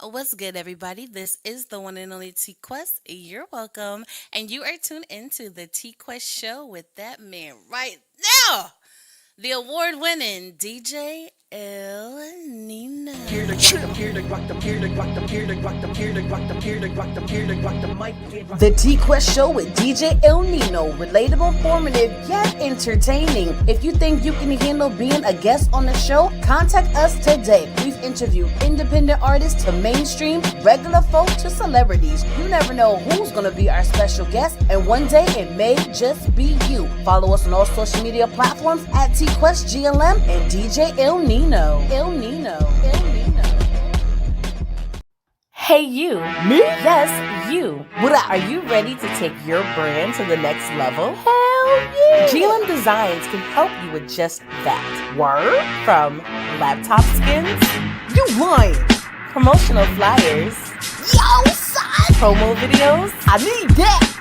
What's good, everybody? This is the one and only T-Quest. You're welcome. And you are tuned into the T-Quest show with that man right now, the award winning DJ Il Nino. Here to rock them, here to rock them, here to rock them, here to rock them, here to rock them, here to rock them, here to rock them, mic. The T-Quest show with DJ Il Nino. Relatable, informative, yet entertaining. If you think you can handle being a guest on the show, contact us today. We've interviewed independent artists to mainstream, regular folk to celebrities. You never know who's going to be our special guest, and one day it may just be you. Follow us on all social media platforms at TQuestGLM and DJ Il Nino. Il Nino. Il Nino. Hey you. Me? Yes, you. What up? Are you ready to take your brand to the next level? Hell yeah! GLM Designs can help you with just that. Word? From laptop skins? You lying! Promotional flyers? Yo, son! Promo videos? I need that!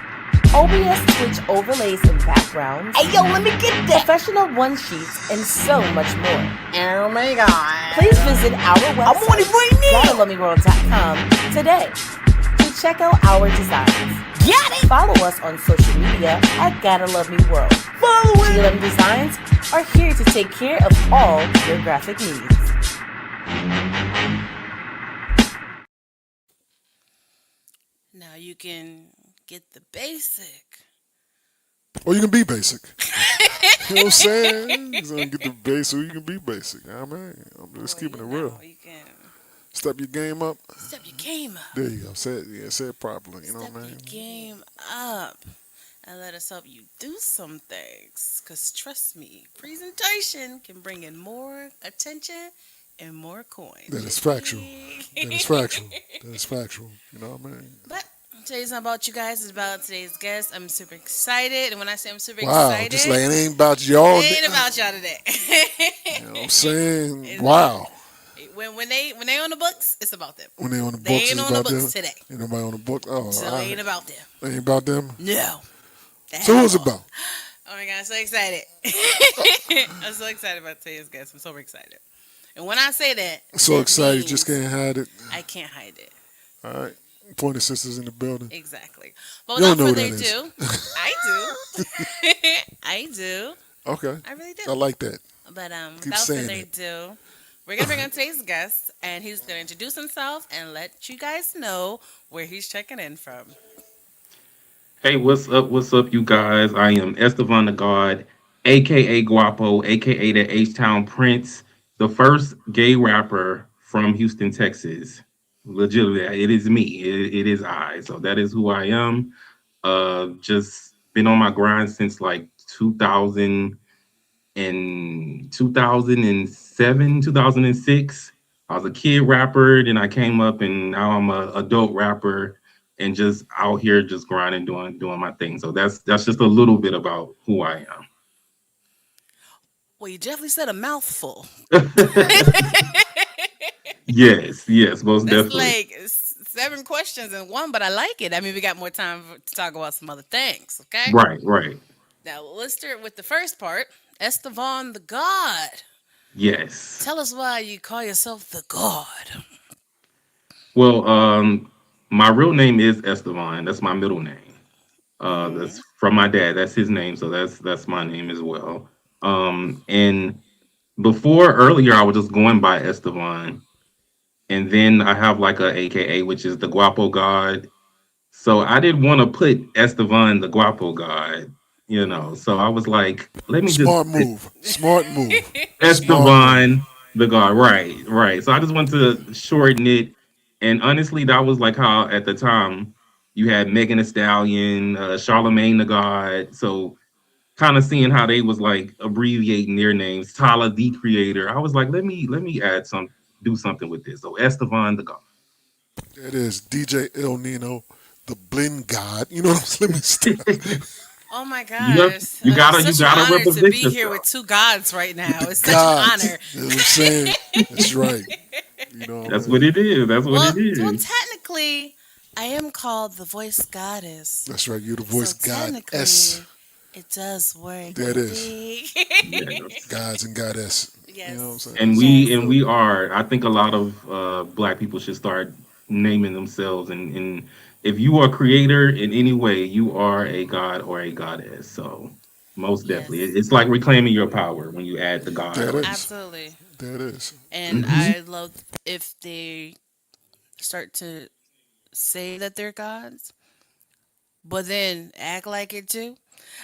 OBS Twitch overlays and backgrounds. Hey yo, let me get that! Professional one-sheets and so much more. Oh my god. Please visit our website, I'm on it right now. GottaLoveMeWorld.com today to check out our designs. Got it! Follow us on social media at Gotta Love Me World. Follow it! GLM Designs are here to take care of all your graphic needs. Now you can get the basic. Or you can be basic. You know what I'm saying? You can get the basic or you can be basic. I mean, I'm just keeping it real. You can Step your game up. step your game up. There you go. Say it properly. You know Step what I your mean? game up. And let us help you do some things. Because trust me, presentation can bring in more attention and more coins. That is factual. That is factual. That is factual. You know what I mean? But I'll tell you something about you guys. It's about today's guest. I'm super excited. And when I say I'm super Wow. excited, Just like it ain't about y'all. it ain't about y'all today. You know what I'm saying? Wow. When they on the books, it's about them. When they on the They books, ain't it's on the about books them. today. Ain't nobody on the book. Oh, So all it right. ain't about them. Ain't about them. No. So who's it about? Oh my god, I'm so excited. I'm so excited about today's guest. I'm so excited. And when I say that, So it excited, you means just can't hide it. I can't hide it. All right. Pointer sisters in the building. Exactly. But You don't without know further what that is. ado, I do. I do. Okay. I really I do. like that. But Keep without saying further it. ado, we're gonna bring on today's guest, and he's gonna introduce himself and let you guys know where he's checking in from. Hey, what's up? What's up, you guys? I am Estevan The God, aka Guapo, aka the H-Town Prince, the first gay rapper from Houston, Texas. Legitimately, it is me. It is I. So that is who I am. Just been on my grind since like 2000 and 2007, 2006. I was a kid rapper, then I came up and now I'm a adult rapper and just out here just grinding, doing my thing. So that's just a little bit about who I Well, you definitely said a mouthful. am. Yes, most That's definitely. like 7 questions in one, but I like it. I mean, we got more time to talk about some other things, okay? Right. Now, let's start with the first part. Estevan the God. Yes. Tell us why you call yourself the God. Well, my real name is Estevan. That's my middle name. That's from my dad. That's his name, so that's my name as well. And before earlier, I was just going by Estevan, and then I have like a AKA, which is the Guapo God. So I didn't want to put Estevan the Guapo God, So I was like, let me just Smart move. Smart move. Smart move. Esteban the God. Right. So I just want to shorten it. And honestly, that was like how at the time you had Megan Thee Stallion, Charlemagne the God. So kind of seeing how they was like abbreviating their names, Tyler the Creator. I was like, let me do something with this. So Esteban the God. That is DJ Il Nino, the blend god. You know what I'm saying? Let me stop. Oh my You have, gosh. you gotta It's you such an gotta honor to represent be here with yourself. two gods right now. It's such an Gods. honor. You know what I'm saying? That's right. You know what I That's what mean? it is. That's what Well, it well, is. technically, I am called the voice goddess. That's right. You're the So voice god S. technically, it does work. That is. Yes. Gods and goddess. You know what I'm Yes. saying? and So you we Yes. and feel me? we are. I think a lot of black people should start naming themselves. And if you are a creator in any way, you are a god or a goddess. So most definitely, Yes, it's like reclaiming your power when you add the god That or is. absolutely. That is. And hmm I love if they start to say that they're gods, but then act like it too.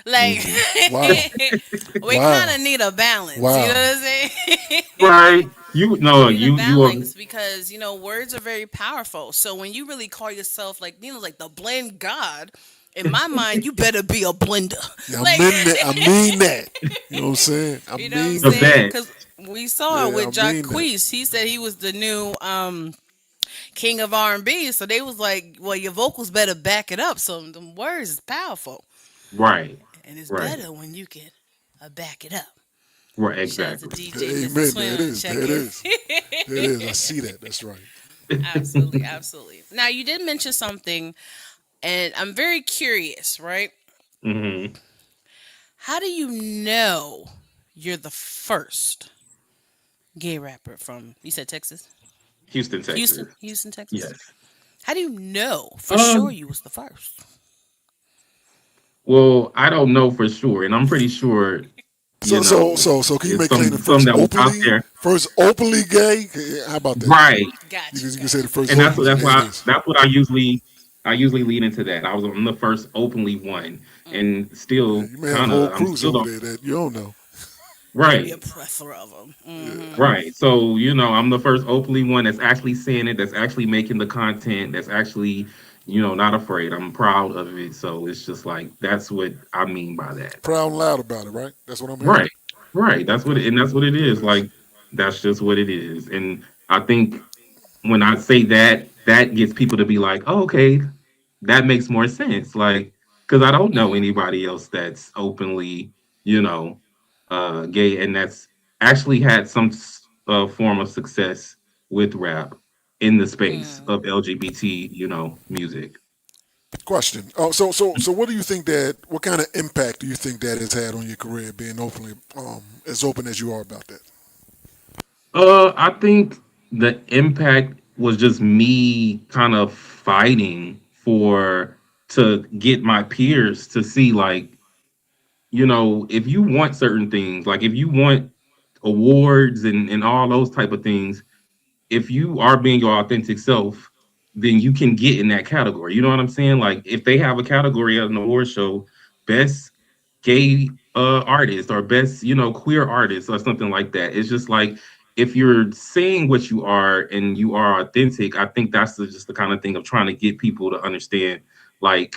Like hmm Wow. we kind Wow. of need a balance. You know Wow. what I'm saying? right. You We no, need a you are balance because words are very powerful. So when you really call yourself like like the blend god, in my mind, you better be a blender. Yeah, I Like mean that. I mean that. You know what I'm saying? I you know what I'm mean the that. saying? best. Because we saw it Yeah, I with mean that. Jacquees. He said he was the new king of R&B. So they was like, well, your vocals better back it up. So the words is powerful, Right. and it's Right. better when you can back it up. Right. Shout out to Exactly. DJ Mr. Amen. There it Twin is. There check it in. is. There it is. I see that. That's right. Absolutely, absolutely. Now you did mention something, and I'm very curious, right? hmm How do you know you're the first gay rapper from you said Texas? Houston, Houston? Texas. Houston, Texas? Yes. How do you know for sure Um. you was the first? Well, I don't know for sure, and I'm pretty sure. So, can you It's make claim the some first that was out there. openly gay? How about that? Right. Gotcha, You can say the gotcha. first And openly. There it is. that's what I usually lead into that. I'm the first openly one, Mm. and Yeah, still you may have kind whole of I'm crews still over don't there that you don't know. Maybe a right. plethora of them. Right. So, I'm the first openly one that's actually saying it, that's actually making the content, that's actually, not afraid. I'm proud of it. So it's just like that's what I mean by that. Proud and loud about it, right? That's what I'm hearing. Right. Right. Okay. That's what it There is. it is. Like that's just what it is. And I think when I say that, that gets people to be like, oh, okay, that makes more sense. Like, because I don't know Mm-hmm. anybody else that's openly, you know, gay and that's actually had some form of success with rap in the space Mm. of LGBT, music. Question. So, what do you think that? What kind of impact do you think that has had on your career, being openly, as open as you are about that? I think the impact was just me kind of fighting for to get my peers to see like, if you want certain things, like if you want awards and all those type of things, if you are being your authentic self, then you can get in that category. You know what I'm saying? Like if they have a category at an award show, best gay artist or best, queer artist or something like that. It's just like if you're saying what you are and you are authentic, I think that's just the kind of thing of trying to get people to understand, like,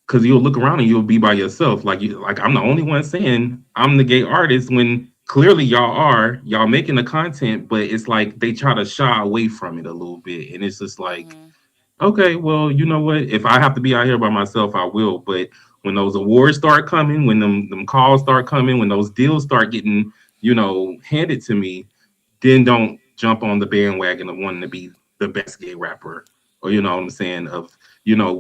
because you'll look around and you'll be by yourself. Like I'm the only one saying I'm the gay artist when clearly y'all making the content, but it's like they try to shy away from it a little bit. And it's just like, Mm-hmm. okay, well, you know what? If I have to be out here by myself, I will. But when those awards start coming, when them calls start coming, when those deals start getting, handed to me, then don't jump on the bandwagon of wanting to be the best gay rapper, or you know what I'm saying, of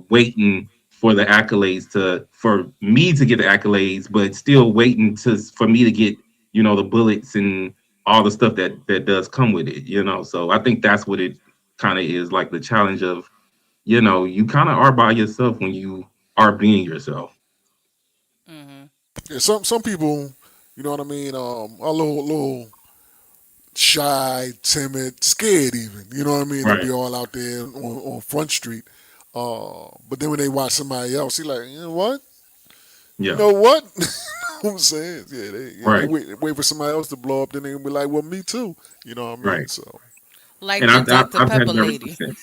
waiting for the accolades for me to get the accolades, but still waiting for me to get the bullets and all the stuff that does come with it. So I think that's what it kind of is, like the challenge of you kind of are by yourself when you are being yourself. Mm-hmm. Yeah, some people, you know what I mean, are a little shy, timid, scared even. You know what I mean, to Right. be all out there on Front Street. But then when they watch somebody else, he like, you know what? You Yeah. know what? I'm saying, they Right. wait for somebody else to blow up. Then they gonna be like, well, me too. You know what I mean? Right. So Like And the I've Dr. I've had Pepper very lady. success.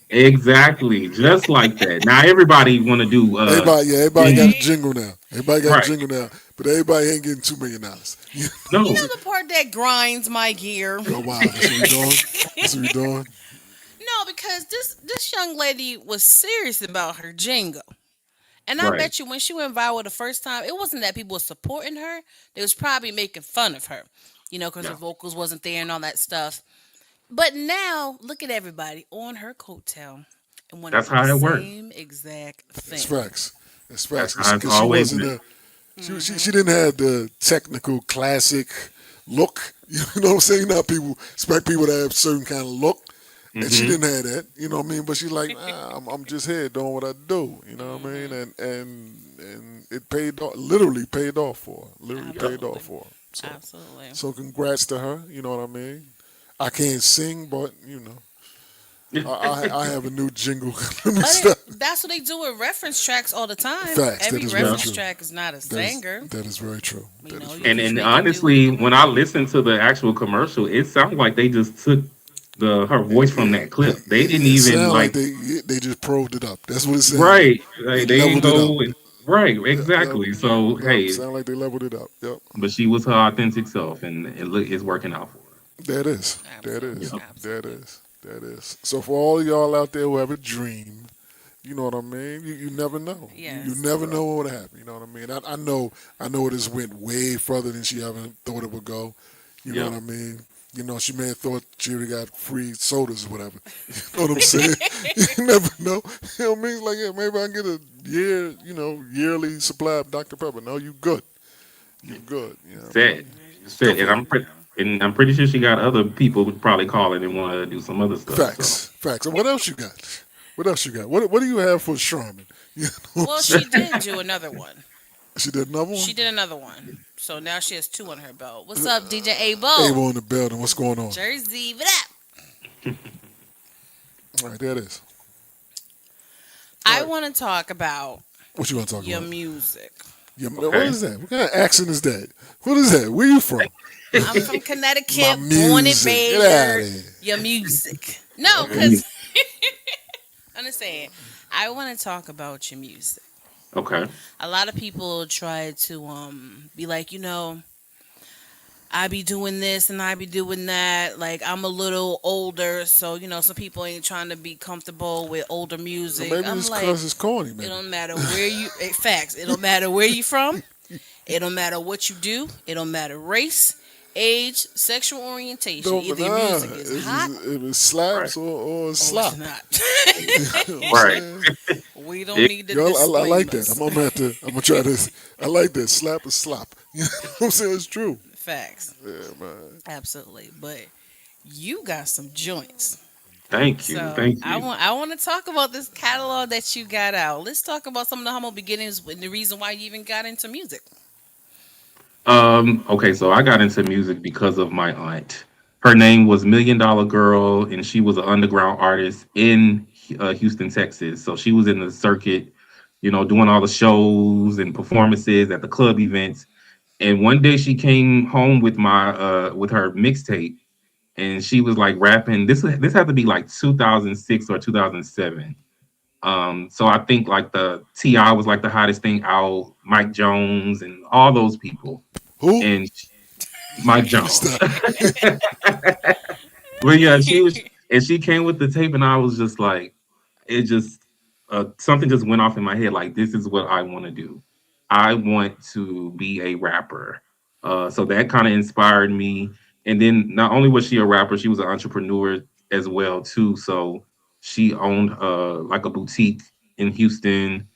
Exactly, just like that. Now everybody want to do everybody got a things Right? jingle now. Everybody got a right. jingle now. But everybody ain't getting $2 million. You know what I'm You No, saying? know the part that grinds my gear? Oh wow, that's what we doing. That's what we doing. No, because this young lady was serious about her jingle. And I right. bet you when she went viral the first time, it wasn't that people were supporting her. They was probably making fun of her, because her Yeah, vocals wasn't there and all that stuff. But now, look at everybody on her coattail and want to that's do the how it works. same exact That's thing. facts. That's facts. That's how it's Because she always wasn't been. a she didn't have the technical classic look. You know what I'm saying? Now people expect people to have certain kind of look, And she Hmm. didn't have that, you know what I mean? But she's like, nah, I'm just here doing what I do, you know what I mean? And it paid off, literally paid off for her, literally Yep. paid Absolutely. off for her. Absolutely. So congrats to her, you know what I mean? I can't sing, but you know, I have a new jingle. Let me But stop. that's what they do with reference tracks all the time. Facts. That Every is very Yeah. reference true. track is not a That is singer. that is very true. You That know, is you very And just true. make them do what they're honestly, when doing. I listened to the actual commercial, it sounds like they just took the her voice from that clip. They didn't It even sounds like like they just probed it up. That's what it sounds like. right. They Like they ain't leveled it up. go right, Yep, yep, exactly. So yep. hey, Sound like they leveled it up. Yep. but she was her authentic self, and it's working out for her. That is. That Absolutely. is. Yep. That Absolutely. is. That is. So for all of y'all out there who have a dream, you know what I mean. You never know. You Yes. never know what would happen. You know what I mean. I know this went way further than she ever thought it would go. You know what Yep. I mean. You know, she may have thought she already got free sodas or whatever. You know what I'm saying? You never know. You know what I mean? It's like, yeah, maybe I can get a yearly supply of Dr. Pepper. No, you good. You good. You know what I Set. mean? Go Set. for it. And I'm pretty sure she got other people probably calling and want to do some other stuff. So Facts. Facts. And what else you got? What else you got? What do you have for Charmin? You know what I'm Well, saying? she did do another one. She did another one? She did another one. So now she has two on her belt. What's up, DJ Abo? Able in the building. What's going on? Jersey, what up? All right, there it is. All I right. want to talk about What you want to talk your about? music. Yeah, what okay. is that? What kind of accent is that? What is that? Where you from? I'm from My Connecticut, born and music. Get out of raised. here. Your music. No, Okay. because I'm just saying, I want to talk about your music. Okay. A lot of people try to be like, I be doing this and I be doing that. Like I'm a little older, so some people ain't trying to be comfortable with older music. Maybe I'm it's like, because it's corny, it maybe. don't matter where you facts. It don't matter where you from. It don't matter what you do. It don't matter race, age, sexual orientation. No, but Either your nah. music is hot It Right. slaps or it's or it's slop. not. You know what I'm Right. saying? We don't It, need the Yo, I like that. disclaimers. I'm gonna try this. I like that. Slap or slop. You know what I'm saying? It's true. Facts. Yeah, man. Absolutely. But you got some joints. thank you. So Thank I you. want I want to talk about this catalog that you got out. Let's talk about some of the humble beginnings and the reason why you even got into music. Okay, so I got into music because of my aunt. Her name was Million Dollar Girl, and she was an underground artist in Houston, Texas. So she was in the circuit, doing all the shows and performances at the club events. And one day she came home with my with her mixtape, and she was like rapping. This had to be like 2006 or 2007. So I think like the Ti was like the hottest thing out, Mike Jones and all those people, Who? and Mike Jones. Stop. But yeah, she came with the tape, and I was just like, it just something just went off in my head. Like this is what I want to do. I want to be a rapper. So that kind of inspired me. And then not only was she a rapper, she was an entrepreneur as well too. So she owned like a boutique in Houston,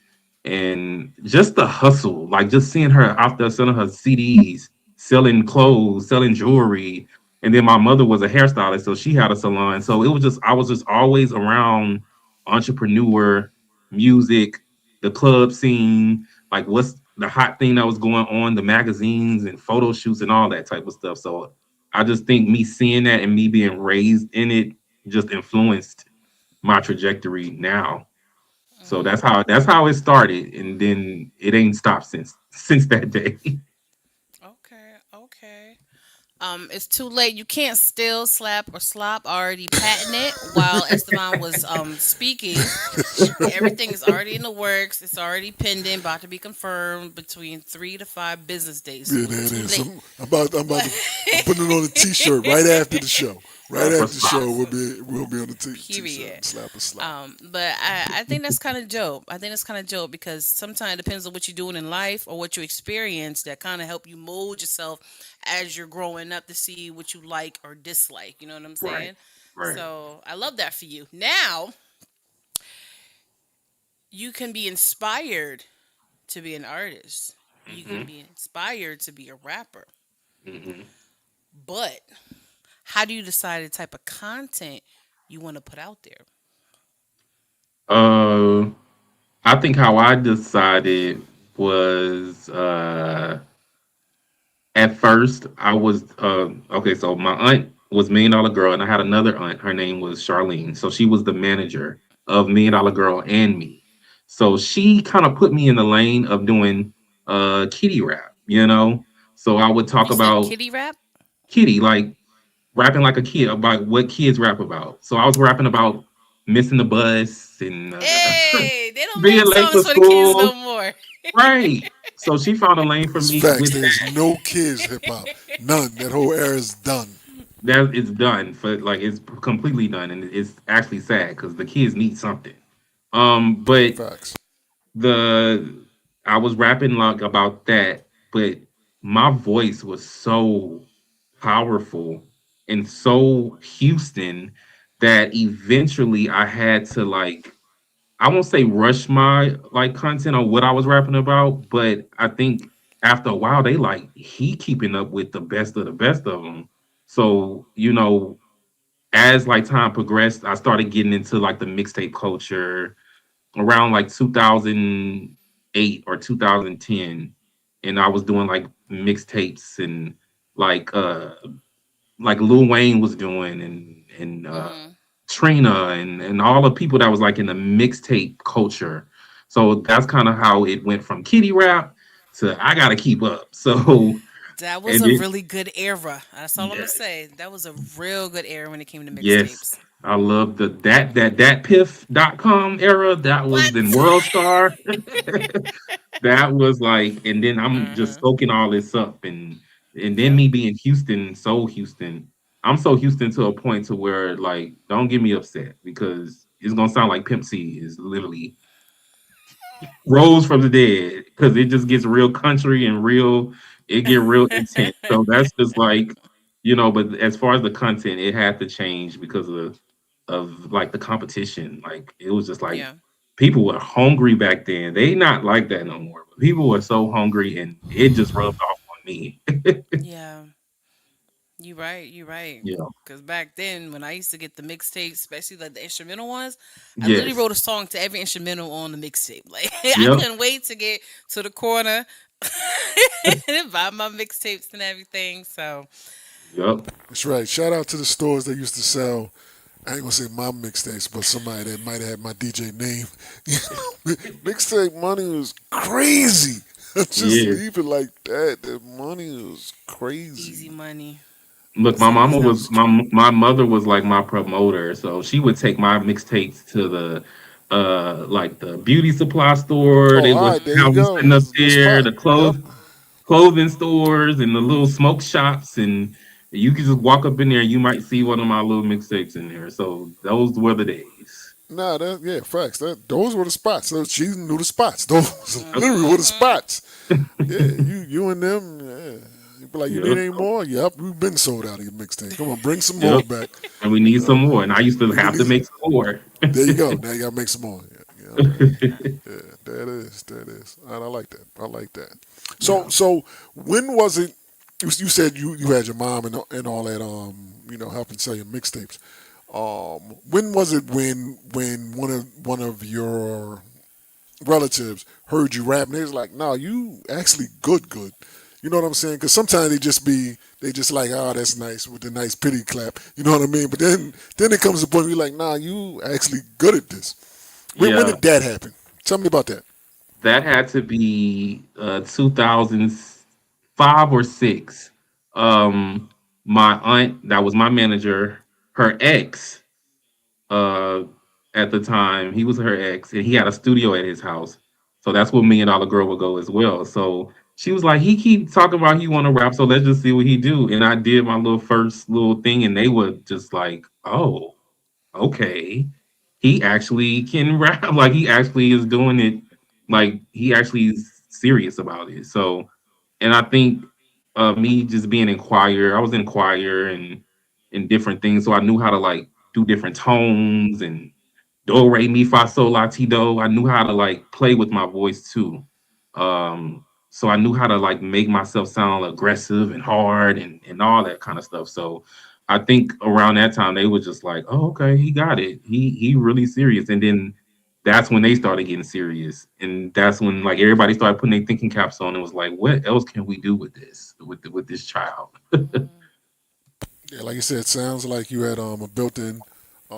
and just the hustle, like just seeing her out there selling her CDs, selling clothes, selling jewelry. And then my mother was a hairstylist, so she had a salon. So it was just I was just always around entrepreneur, music, the club scene, like what's the hot thing that was going on, the magazines and photo shoots and all that type of stuff. So I just think me seeing that and me being raised in it just influenced my trajectory now. So Mm, that's how it started, and then it ain't stopped since that day. okay, okay. It's too late. You can't still slap or slop. Already patented while Esteban was speaking. Everything is already in the works. It's already pending, about to be confirmed between 3 to 5 business days. So Yeah, there it's it too is. late. I'm putting it on a T-shirt right after the show. Right Slap or after the slop. show, Awesome. we'll be on the T-shirt. Period. Slap or slap. But I think that's kind of dope. I think that's kind of dope because sometimes it depends on what you're doing in life or what you experience that kind of help you mold yourself as you're growing up to see what you like or dislike. You know what I'm Right, saying? right. So I love that for you. Now you can be inspired to be an artist. You can Hmm. be inspired to be a rapper. Hmm. But how do you decide the type of content you want to put out there? Uh, I think how I decided was at first I was okay. So my aunt was Million Dollar Girl, and I had another aunt. Her name was Charlene. So she was the manager of Million Dollar Girl and me. So she kind of put me in the lane of doing kitty rap. So I would talk You said about kitty rap? kitty, like rapping like a kid about what kids rap about. So I was rapping about missing the bus and Hey, they don't being make late songs for for the kids no school. more. Right. So she found a lane for It's me facts. with There's that. no kids hip hop. None. That whole era is done. That it's done for like it's completely done, and it's actually sad because the kids need something. But Facts. the I was rapping like about that, but my voice was so powerful and so Houston that eventually I had to like I won't say rush my like content on what I was rapping about, but I think after a while they like he keeping up with the best of them. So as like time progressed, I started getting into like the mixtape culture around like 2008 or 2010, and I was doing like mixtapes and like uh like Lil Wayne was doing and Hmm. Trina and all the people that was like in the mixtape culture. So that's kind of how it went from kitty rap to I gotta keep up. So That was and a it really good era. That's all I'm yeah, gonna say. That was a real good era when it came to yes. mixtapes. I love that piff.com era. That was in What? World Star. That was like, and then I'm just Uh-huh. soaking all this up, and then Yep. me being Houston, so Houston, I'm so Houston to a point to where like, don't get me upset because it's gonna sound like Pimp C is literally rose from the dead because it just gets real country and real, it get real intense. So that's just like, but as far as the content, it had to change because of like the competition. Like it was just like Yeah. people were hungry back then. They not like that no more. But people were so hungry and it just rubbed off on me. Yeah. You right. You right. Yeah. Cause back then, when I used to get the mixtapes, especially like the instrumental ones, I literally Yes. wrote a song to every instrumental on the mixtape. Like I Yep. couldn't wait to get to the corner and buy my mixtapes and everything. So Yep. That's right. Shout out to the stores that used to sell. I ain't gonna say my mixtapes, but somebody that might have had my DJ name. Mixtape money was crazy. Just Yeah. leave it like that. The money was easy crazy. money. Look, my So mama Yeah, was it's crazy. my mother was like my promoter, so she would take my mixtapes to the like the beauty supply store. Oh, They all would right. There you have them go. sitting up That's a good there, spot. the Yep. clothing stores and the little smoke shops, and you could just walk up in there and you might see one of my little mixtapes in there. So those were the days. Nah, that yeah, facts. Those were the spots. She knew the spots. Those literally were the mm-hmm. spots. Yeah, you and them. Yeah. You be like, you need Yep, any more? Yep, we've been sold out of your mixtape. Come on, bring some more yep. back. And we need some Oh, more. And I used to we have to need. make some more. There you go. Now you gotta make some more. Yeah, yeah, man. Yeah, that is. That is. And I like that. I like that. So Yeah. so when was it? You said you had your mom and all that helping sell your mixtapes. When was it when one of your relatives heard you rapping? They was like, "No, you actually good." You know what I'm saying? Because sometimes they just like, "Oh, that's nice," with the nice pity clap. You know what I mean? But then it comes to the point where you're like, "Nah, you actually good at this." When Yeah. did that happen? Tell me about that. That had to be 2005 or 6. Um, my aunt, that was my manager, her ex, uh, at the time, he was her ex, and he had a studio at his house. So that's where Me and Dollar Girl would go as well. So she was like, he keep talking about he want to rap, so let's just see what he do. And I did my little first little thing, and they were just like, oh, okay, he actually can rap. Like he actually is doing it. Like he actually is serious about it. So, and I think me just being in choir, I was in choir and different things, so I knew how to like do different tones and do re mi fa sol la ti do. I knew how to like play with my voice too. So I knew how to like make myself sound aggressive and hard and all that kind of stuff. So I think around that time they were just like, "Oh, okay, he got it. He really serious." And then that's when they started getting serious, and that's when like everybody started putting their thinking caps on and was like, "What else can we do with this with this child?" Mhm. Yeah, like you said, it sounds like you had a built-in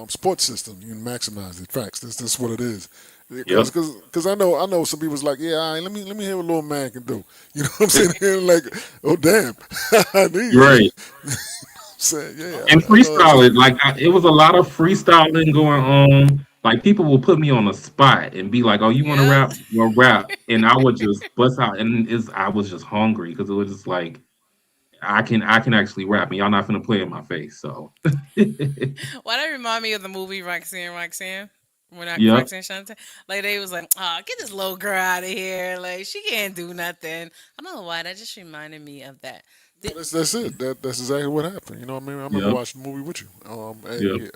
support system. You can maximize it. Facts. That's what it is. Because Yep. cause, cause I know some people's like, yeah, all right, let me hear what little man can do. You know what I'm saying? And like, oh damn, I need You're it. right. Saying, yeah, And I know that's freestyling, like it was a lot of freestyling going on. Like people will put me on the spot and be like, "Oh, you want to Yep. rap? Well, rap," and I would just bust out, and I was just hungry because it was just like I can actually rap, and y'all not gonna play in my face. So, Why that remind me of the movie Roxanne, Roxanne? When I yep, Roxanne Shante, like they was like, "Oh, get this little girl out of here! Like she can't do nothing." I don't know why that just reminded me of that. no, Did, that's it. That's exactly what happened. You know what I mean? I remember yep, watching the movie with you. And yep. yeah,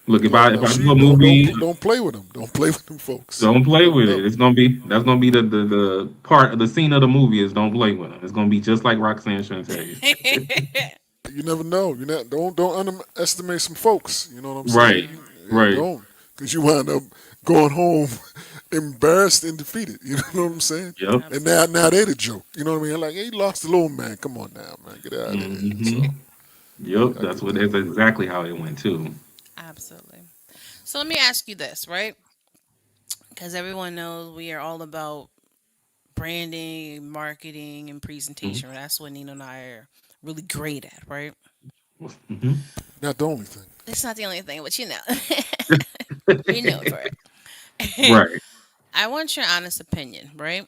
Look, if like I no, if I do she a don't movie, don't play with them. Don't play with them folks. don't You play never with it. know. It's gonna be that's gonna be the part of the scene of the movie is don't play with them. It's gonna be just like Roxanne Shante. You never know. You not don't underestimate some folks. You know what I'm saying? Right, Mhm. Yeah, right. don't, because you wind up going home embarrassed and defeated. You know what I'm saying? Yep. And Absolutely. now they the joke. You know what I mean? Like, hey, you lost the little man. Come on now, man, get out of here. So Hmm. Yep, I get that's that. exactly how it went too. Absolutely. So let me ask you this, right? Because everyone knows we are all about branding, marketing, and Hmm. presentation. That's what Nino and I are really great at, right? Hmm. Not the only thing. It's not the only thing, but you know, we're known for it. Right. I want your honest opinion, right?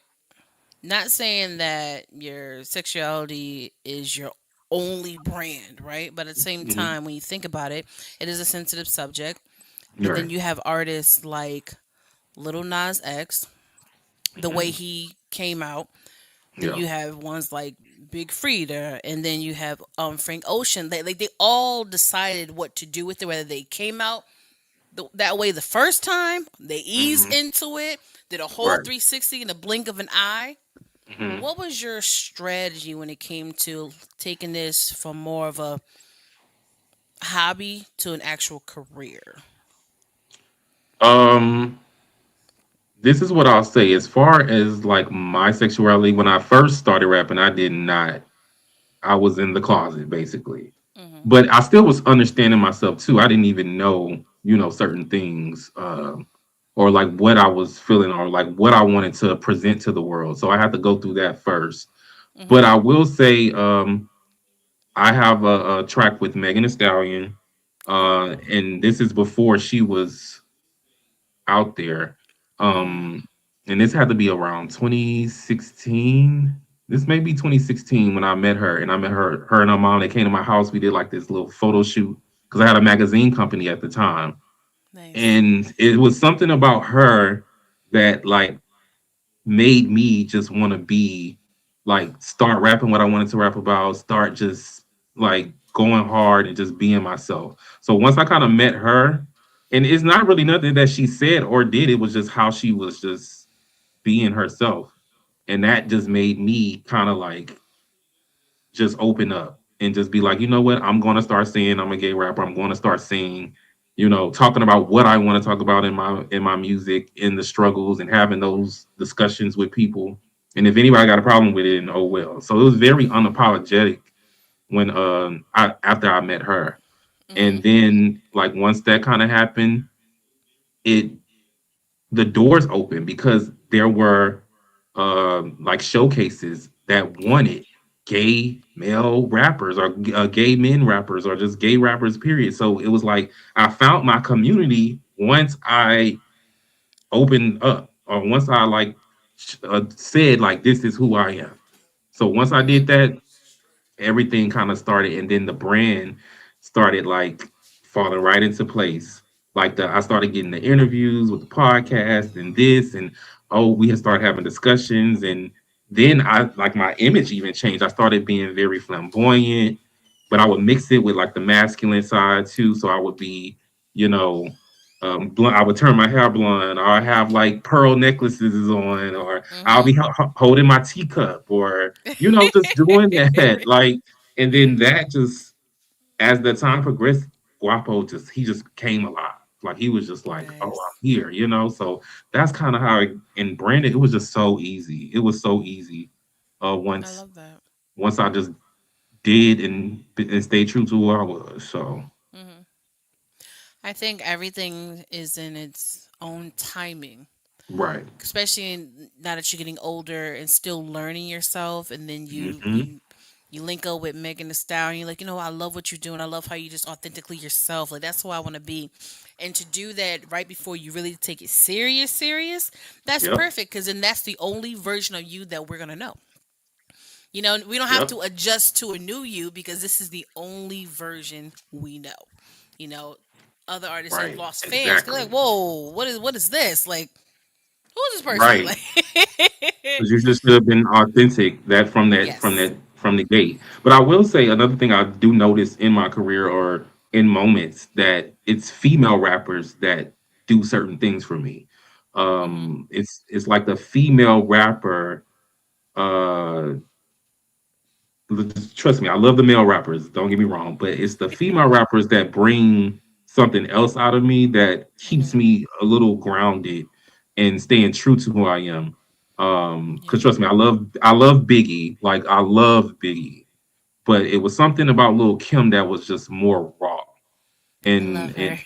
Not saying that your sexuality is your only brand, right? But at the same Hmm. time, when you think about it, it is a sensitive subject. But then Right. you have artists like Little Nas X, the way Hmm. he came out. Then Yeah. you have ones like Big Frida, and then you have Frank Ocean. They all decided what to do with it, whether they came out that way the first time, they eased Hmm. into it, did a whole Right. 360 in the blink of an eye. Hmm. What was your strategy when it came to taking this from more of a hobby to an actual career? Um, this is what I'll say. As far as like my sexuality, when I first started rapping, I did not. I was in the closet basically, Hmm. but I still was understanding myself too. I didn't even know, certain things, or like what I was feeling, or like what I wanted to present to the world. So I had to go through that first. But Hmm. I will say, I have a track with Megan Thee Stallion, Ooh. and this is before she was out there. Hmm. Um, and this had to be around 2016. This may be 2016 when I met her, and I met her and her mom. They came to my house. We did like this little photo shoot because I had a magazine company at the time, Nice. and it was something about her that like made me just want to be like start rapping what I wanted to rap about, start just like going hard and just being myself. So once I kind of met her, and it's not really nothing that she said or did, it was just how she was just being herself. And that just made me kind of like just open up and just be like, you know what, I'm going to start saying I'm a gay rapper. I'm going to start saying, talking about what I want to talk about in my music, in the struggles, and having those discussions with people. And if anybody got a problem with it, and oh well. So it was very unapologetic when after I met her. Hmm. And then like once that kind of happened, it the doors opened because there were like showcases that Yeah. wanted gay male rappers or gay men rappers or just gay rappers period. So it was like I found my community once I opened up, or once I like said like this is who I am. So once I did Hmm. that, everything kind of started, and then the brand started like falling right into place. Like I started getting the interviews with the podcast and this, and oh, we had started having discussions, and then I like my image even changed. I started being very flamboyant, but I would mix it with like the masculine side too. So I would be, you know, blunt. I would turn my hair blonde, or I have like pearl necklaces on, or I'll Hmm. be holding my teacup, or just doing that. Like, and then that just as the time progressed, Guapo he just came alive. Like he was just like, oh, I'm Nice. here, you know. So that's kind of how and Brandon, it was just so easy. It was so easy. I Once love that. I just did and stayed true to who I was. So Hmm. I think everything is in its own timing, right. especially now that you're getting older and still learning yourself, and then you Hmm. you you link up with Megan Thee Stallion. You're like, I love what you're doing. I love how you just authentically yourself. Like that's who I want to be, and to do that right before you really take it serious. That's Yep. perfect because then that's the only version of you that we're gonna know. We don't have Yep. to adjust to a new you because this is the only version we know. You know, other artists have Right. lost fans. They're Exactly. like, whoa, what is this? Like, who is this person? Right. Like, 'Cause you just should have been authentic yes. from the gate. But I will say another thing I do notice in my career or in moments that it's female rappers that do certain things for me. Hmm. It's like the female rapper. Uh, Trust me, I love the male rappers. Don't get me wrong, but it's the female rappers that bring something else out of me that keeps Hmm. me a little grounded and staying true to who I am. Because Yeah, trust me, I love Biggie, like I love Biggie, but it was something about Lil Kim that was just more raw I love and her.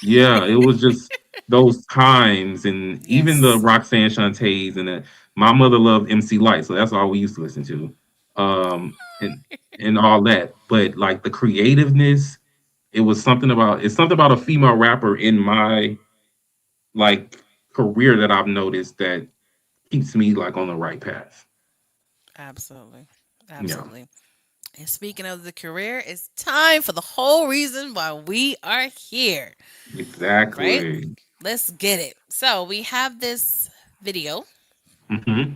yeah, it was just those times, and even the Yes. Roxanne Shantays, and my mother loved MC Light, so that's all we used to listen to, and all that. But like the creativeness, it's something about a female rapper in my like career that I've noticed that keeps me like on the right path. Absolutely. Yeah, Absolutely. And speaking of the career, it's time for the whole reason why we are here, right? exactly. Let's get it. So we have this video. Hmm.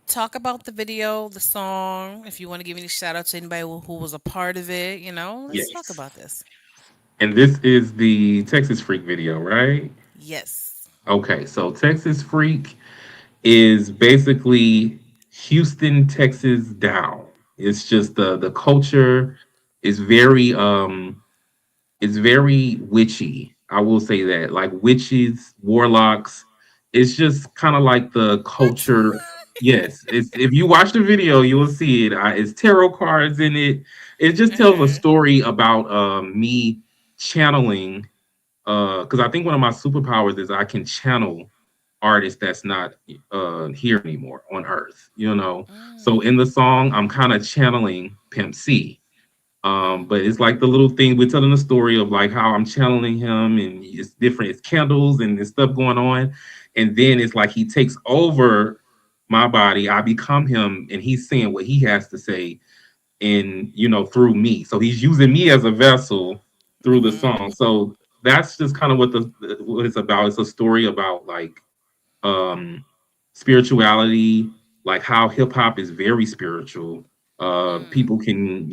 Talk about the video, the song. If you want to give any shout out to anybody who was a part of it, let's talk Yes, about this. and this is the Texas Freak video, right? Yes. Okay, so Texas Freak is basically Houston, Texas down. It's just the culture is very witchy. I will say that. Like witches, warlocks. It's just kind of like the What? culture. Yes, it's if you watch the video, you will see it. It's tarot cards in it. It just tells a Uh-huh. story about me channeling because I think one of my superpowers is I can channel artists that's not here anymore on earth, you know. So in Mm, the song I'm kind of channeling Pimp C, mm, but it's like the little thing we're telling the story of like how I'm channeling him, and it's different, it's candles and there's stuff going on, and then it's like he takes over my body, I become him, and he's saying what he has to say in, through me, so he's using me as a vessel through the mm-hmm. song. So that's just kind of what it's about. It's a story about like um spirituality, like how hip hop is very spiritual. Mm, People can,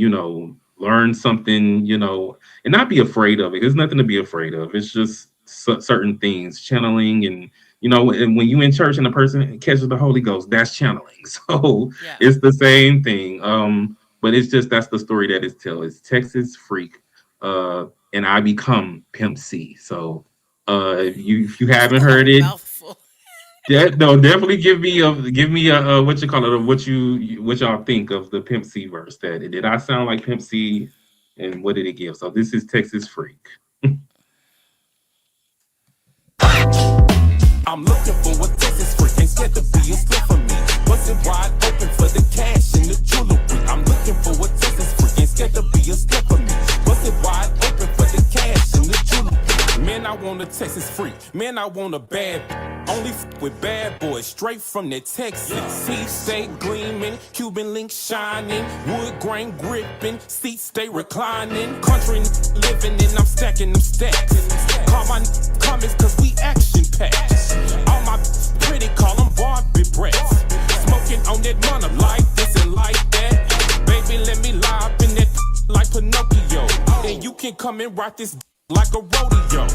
learn something, and not be afraid of it. There's nothing to be afraid of. It's just certain things, channeling, and and when you in church and a person catches the Holy Ghost, that's channeling. So yeah. it's the same thing. But it's just that's the story that it's tell. It's Texas Freak, and I become Pimp C. So if you That's haven't a heard it, mouthful. no, definitely give me a what you call it, or what y'all think of the Pimp C verse. That did I sound like Pimp C, and what did it give? So this is Texas Freak. I'm looking for a Texas freak, ain't scared to be a slip for me. Bust it wide open for the cash and the jewelry. I'm looking for a Texas freak, ain't scared to be a slip for me. Bust it wide open for the cash and the jewelry. Man, I want a Texas freak. Man, I want a bad. Only with bad boys, straight from the Texas. Teeth stay gleaming, Cuban link shining, wood grain gripping, seats stay reclining. Country living and I'm stacking them stacks. Call my comments cause we action packed. All my pretty call them Barbie breasts. Smoking on that money like this and like that. Baby, let me lie up in that like Pinocchio. And you can come and rock this like a rodeo.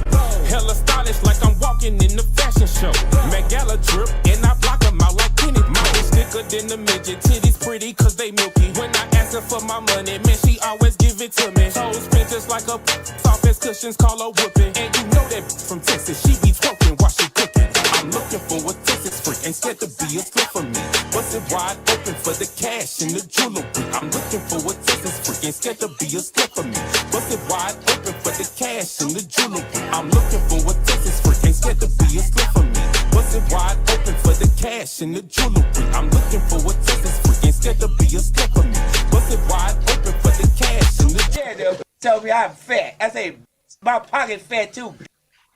Hella stylish like I'm walking in the fashion show. Met gala drip and I block a mouth like Kenny. Mouth is thicker than the midget. Titties pretty cause they milky. When I ask her for my money, man, she always give it to me. Toes spin just like a soft as cushions, call her whooping. And you know that from Texas, she be twerking while she cooking. I'm looking for a Texas freak, ain't scared to be a slip for me. Bust it wide open for the cash and the jewelry. I'm looking for a Texas freak, ain't scared to be a slip for me. Bust it wide open for the cash and the jewelry. I'm looking for a Texas freak, ain't scared to be a slip for me. Bust it wide open for the cash and the jewelry. I'm looking for a Texas freak, ain't scared to be a slip for me. Bust it wide open for the cash and the jewelry. Tell me I'm fat. I say my pocket fat too.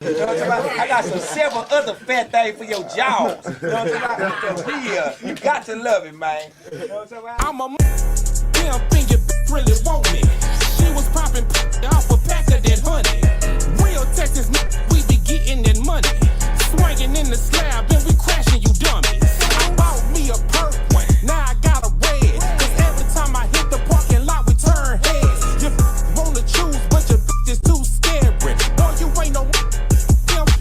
You know what I'm talking about? I got some several other fat things for your jaws. You know what I'm talking about? You got to love it, man. You know what I'm talking about? I'm a damn thing you really want me. She was popping off a pack of that honey. Real Texas, we be getting that money. Swinging in the slab and we crashing you dummies. I bought me a perk one, now I got a red. Cause every time I hit the parking lot, we turn heads. You wanna choose, but your bitch is too scary. No, you ain't no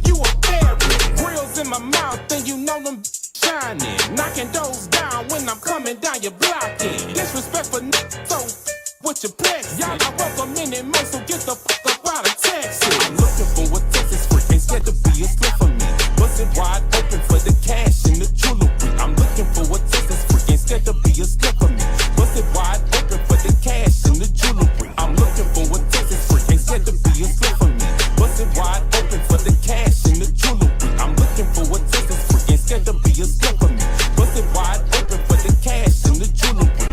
you a fairy. Grills in my mouth, and you know them shining. Knocking doors down when I'm coming down your blocking. Disrespect for so with your plex. Y'all not welcome anymore, so get the fuck up out of Texas. I'm looking for a Texas freak, ain't scared to be a slip for me. Bust it wide open for the cash and the jewelry. I'm looking for a Texas freak, ain't scared to be a slip for me. Bust it wide open for the cash and the jewelry. I'm looking for a Texas freak, ain't scared to be a slip for me. Bust it wide open for the cash and the jewelry. I'm looking for a Texas freak, ain't scared to be a slip for me. Bust it wide open for the cash and the jewelry.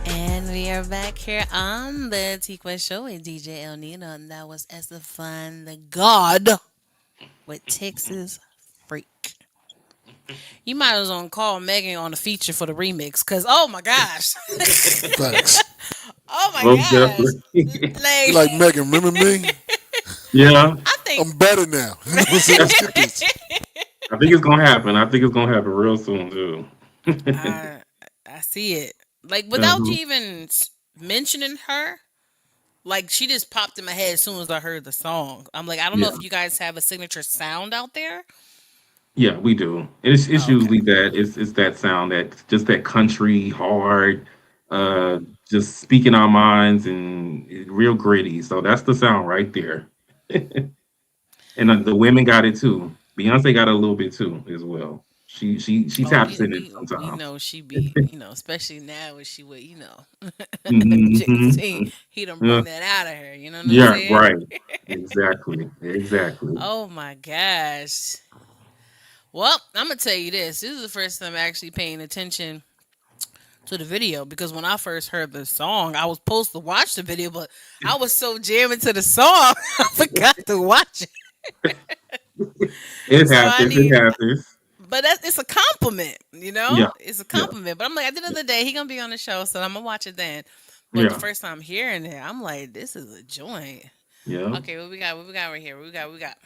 And we are back here on the T-Quest show with DJ ILL NINO, and that was Estevan The God with Texas Freak. You might as well call Megan on the feature for the remix, cause oh my gosh, Facts. oh my Most gosh, definitely. You like Megan, remember me? Yeah, I think I'm better now. You know what I'm saying? Let's get this. I think it's gonna happen. I think it's gonna happen real soon too. I I see it. Like without you Mhm. even mentioning her, like she just popped in my head as soon as I heard the song. I'm like, I don't know Yeah, if you guys have a signature sound out there. yeah, we do. And it's Oh, okay. usually that it's that sound that just that country hard, uh, just speaking our minds and real gritty. So that's the sound right there. And the women got it too. Beyonce got it a little bit too as well. She Oh, taps in it we sometimes. know she be, especially now when she would, Jay Hmm. Z, he done Yeah, bring that out of her. You know what I'm yeah, saying? right. Exactly. Exactly. Oh my gosh. Well, I'm gonna tell you this. This is the first time actually paying attention to the video because when I first heard the song, I was supposed to watch the video, but I was so jamming to the song, I forgot to watch it. It So I happens. It need, happens. but it's a compliment, Yeah. It's a Yeah. compliment. But I'm like, at the end of the day, he gonna be on the show, so I'm gonna watch it then. But the Yeah. first time hearing it, I'm like, this is a joint. Yeah. Okay, what we got? What we got right here? What we got? What we got?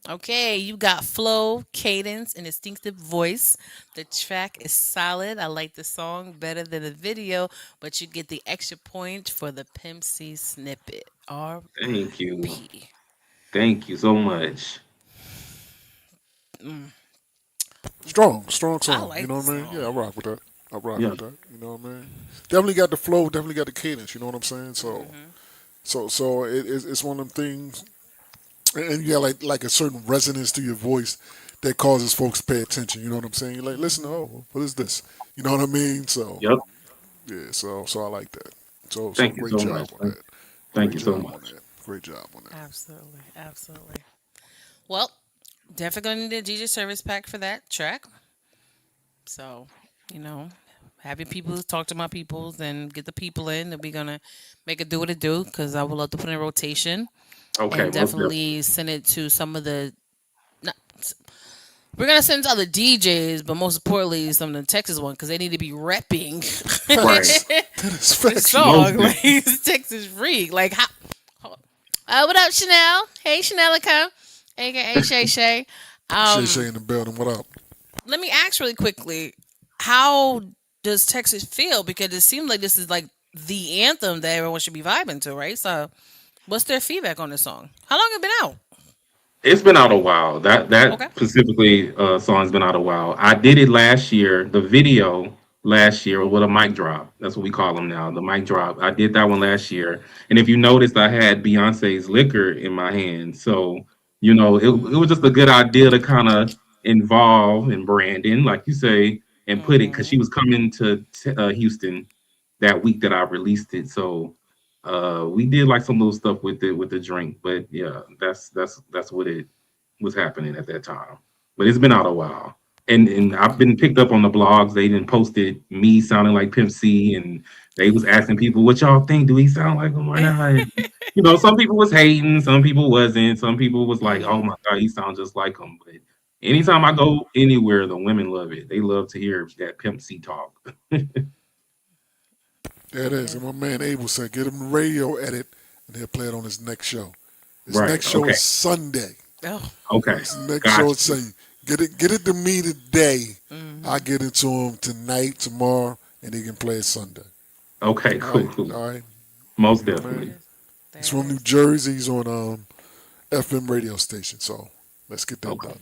Okay, you got flow, cadence, and distinctive voice. The track is solid. I like the song better than the video, but you get the extra point for the Pimp C snippet. Thank you. R.I.P. Thank you so much. Strong I song. You like know the what I mean? Yeah, song. I rock with that. I rock Yeah. with that. You know what I mean? Definitely got the flow. Definitely got the cadence. You know what I'm saying? So it's one of them things, and you got like a certain resonance to your voice that causes folks to pay attention. You know what I'm saying? You're like, listen, oh, what is this? You know what I mean? So Yep. yeah, so I like that. So Thank you great so much. job on that. Thank Great you so job on much. that. Great job on that. Absolutely, absolutely. Well, definitely gonna need a DJ service pack for that track. So, you know, having people talk to my peoples and get the people in, that we're gonna make it do what it do because I would love to put in rotation Okay, and most definitely. definitely send it to some of the. Not, we're gonna send it to other DJs, but most importantly, some of the Texas one because they need to be repping Right. Facts. That is the facts. Most song. Like definitely. it's Texas freak. Like how? What up, Chanel? Hey, Chanelica, aka Shay Shay. Shay Um, Shay in the building. What up? Let me ask really quickly, how does Texas feel? Because it seems like this is like the anthem that everyone should be vibing to, right? So, what's their feedback on this song? How long it been out? It's been out a while. That Okay. specifically song's been out a while. I did it last year. The video last year with a mic drop. That's what we call them now. The mic drop. I did that one last year. And if you noticed, I had Beyonce's liquor in my hand. So it was just a good idea to kind of involve in Brandon, like you say, and put it because Mm-hmm. she was coming to Houston that week that I released it. So we did like some little stuff with the drink, but yeah, that's what it was happening at that time. But it's been out a while. And I've been picked up on the blogs. They didn't posted me sounding like Pimp C, and they was asking people, "What y'all think? Do he sound like him or not?" And, some people was hating, some people wasn't. Some people was like, "Oh Mm-hmm. my god, he sounds just like him." But anytime I go anywhere, the women love it. They love to hear that Pimp C talk. There it is. Yeah. And my man Abel said, get him the radio edit, and he'll play it on his next show. His Right. next show Okay. is Sunday. Oh. Okay. His next show Gotcha. is say, get it to me today. I Mm-hmm. get it to him tonight, tomorrow, and he can play it Sunday. Okay. All Cool. right, Cool. all right. Most There it definitely. is. He's There it from New is. Jersey. He's on FM radio station. So let's get that Okay. done.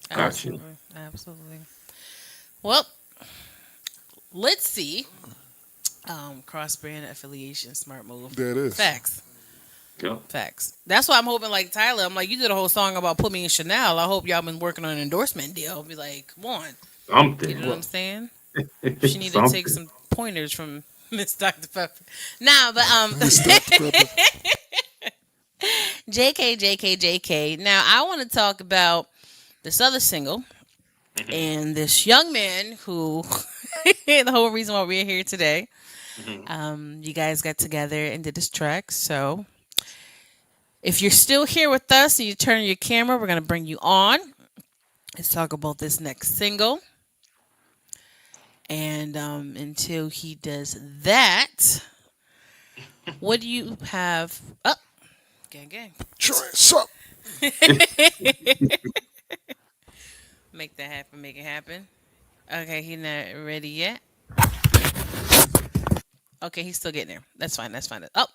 Got you. Absolutely. Absolutely. Well, let's see. Cross brand affiliation, smart move. There it is. Facts. Yep. Facts. That's why I'm hoping, like Tyler, I'm like, you did a whole song about put me in Chanel. I hope y'all been working on an endorsement deal. Be like, come on. You know what I'm Something. saying? She need to take Something. some pointers from Miss Dr. Pepper. Nah, but Miss Dr. Pepper. JK, JK, JK. Now I want to talk about this other single and this young man who the whole reason why we're here today. You guys got together and did this track. So if you're still here with us and you turn your camera, we're gonna bring you on. Let's talk about this next single. And until he does that, what do you have? Oh, gang, gang. Trans up. Make that happen. Make it happen. Okay, he's not ready yet. Okay, he's still getting there. That's fine. That's fine. Oh,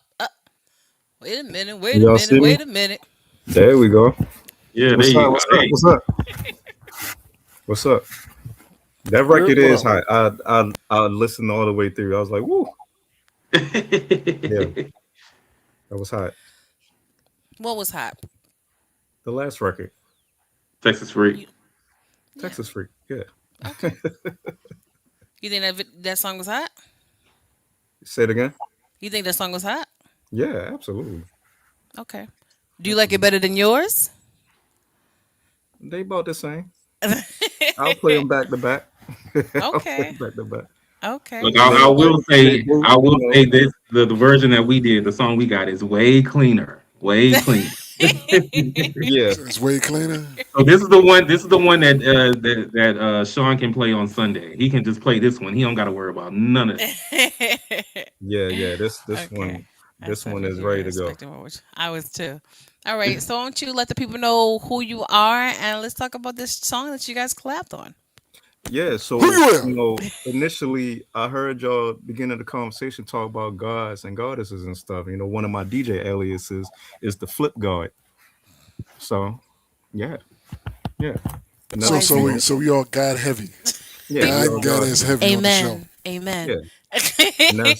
wait a minute. Wait a Y'all minute. see me? Wait a minute. There we go. Yeah, there What's you up? go. What's up? Hey, What's up? What's up? That record What is up? hot. I listened all the way through. I was like, woo, yeah, that was hot. What was hot? The last record, Texas Freak. You, yeah. Texas Freak. Yeah. Okay. You think that song was hot? Say it again. You think that song was hot? Yeah, absolutely. Okay. Do you like it better than yours? They about the same. I'll play them back to back. I'll play Okay. 'em back to back. Okay. Look, They, I will they say, both, I will you say this: the version that we did, the song we got, is way cleaner, way cleaner. yeah, It's way cleaner. So this is the one. This is the one that Sean can play on Sunday. He can just play this one. He don't got to worry about none of yeah. This Okay. one, That's this one is definitely ready to go. respecting what I was too. All right, so why don't you let the people know who you are and let's talk about this song that you guys collabed on. Yeah, so Who you are? initially I heard y'all beginning the conversation talk about gods and goddesses and stuff. One of my DJ aliases is the Flip God. So yeah, yeah, So Why is so it? we so we all got heavy. yeah, we all God God is heavy. heavy on the show. Amen. Amen. Yeah,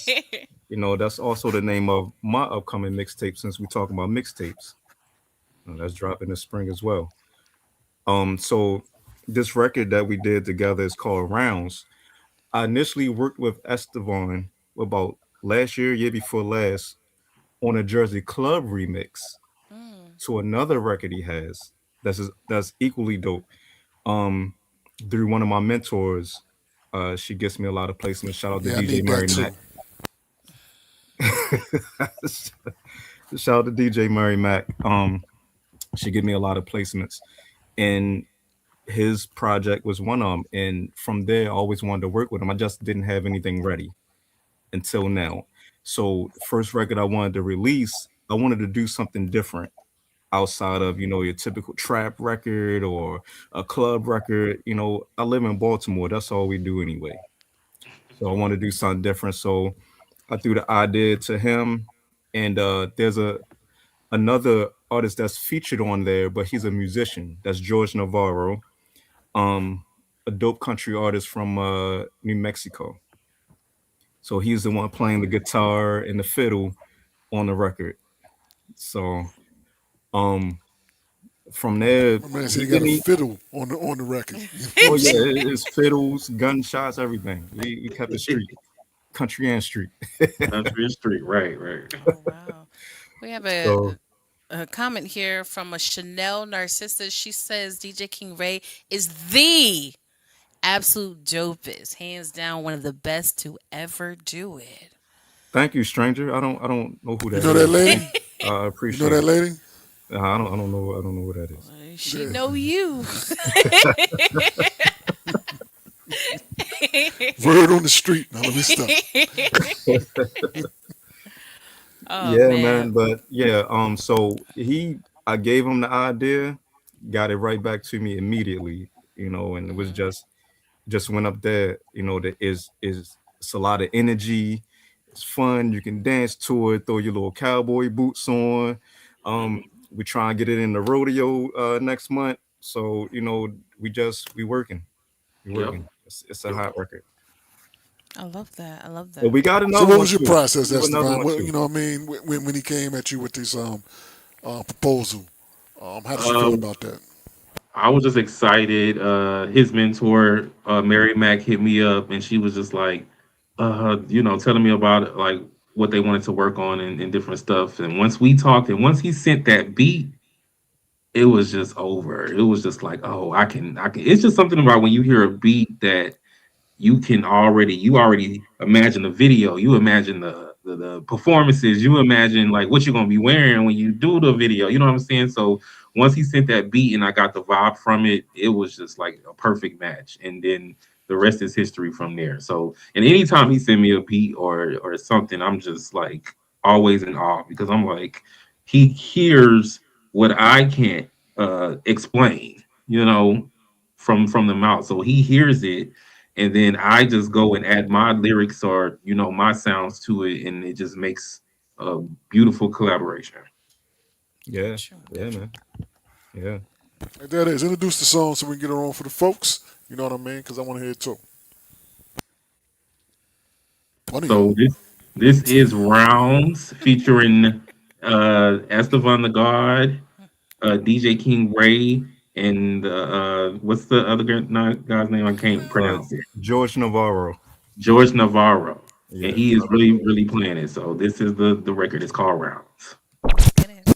and that's also the name of my upcoming mixtape since we talking about mixtapes. That's dropping this spring as well. So this record that we did together is called Rounds. I initially worked with Estevan about last year, year before last, on a Jersey Club remix Mm. to another record he has that's equally dope. Um, through one of my mentors, she gets me a lot of placements. Shout out to Yeah, I DJ need that Mary too. Mack. Shout out to DJ Mary Mack. She gave me a lot of placements, and his project was one of them. And from there, I always wanted to work with him. I just didn't have anything ready until now. So, first record I wanted to release, I wanted to do something different outside of your typical trap record or a club record. I live in Baltimore. That's all we do anyway. So I want to do something different. So I threw the idea to him, and there's a another artist that's featured on there, but he's a musician. That's George Navarro, um, a dope country artist from New Mexico. So he's the one playing the guitar and the fiddle on the record. So um, from there, My man said he he got a didn't. fiddle on the record. You know what Oh I'm yeah, saying? it's fiddles, gunshots, everything. We kept it street, country and street. Country Street, right, right. Oh wow. We have So a comment here from a Chanel Narcissa. She says DJ King Ray is the absolute dopest, hands down one of the best to ever do it. thank you, stranger. I don't know who You that know that is. lady? Thank you. I You know appreciate that it. lady? I don't know who that is. She Yeah. know you. Word on the street. Now let me stop. Oh Yeah, man. man. But yeah, so I gave him the idea, got it right back to me immediately, and it was Hmm. just went up there, that is it's a lot of energy, it's fun, you can dance to it, throw your little cowboy boots on. Um, Hmm. we try and get it in the rodeo next month. So, we Yep. working. It's a Yep. hot record. I love that. I love But that. we got So another what one was your too. process, We have another Esteban? one What, too. you know what I mean? When he came at you with this proposal, how did you feel Um, about that? I was just excited. His mentor, Mary Mack, hit me up, and she was just like, telling me about like what they wanted to work on and different stuff. And once we talked, and once he sent that beat, it was just over. It was just like, oh, I can. It's just something about when you hear a beat that you already imagine the video, you imagine the performances, you imagine like what you're gonna be wearing when you do the video. You know what I'm saying? So once he sent that beat and I got the vibe from it, it was just like a perfect match. And then the rest is history from there. So and anytime he sent me a beat or something, I'm just like always in awe because I'm like, he hears what I can't explain, from the mouth. So he hears it and then I just go and add my lyrics or my sounds to it, and it just makes a beautiful collaboration. Yeah, True. yeah, man. Yeah. Like that is. Introduce the song so we can get it on for the folks. You know what I mean? Because I want to hear it too. One of So y'all. this is Rounds featuring Estevan the God, DJ King Ray, and what's the other guy's name? I can't Uh, pronounce it. George Navarro. George Navarro, and Yeah. he is really really playing it. So this is the record. It's called Rounds. Let's get it.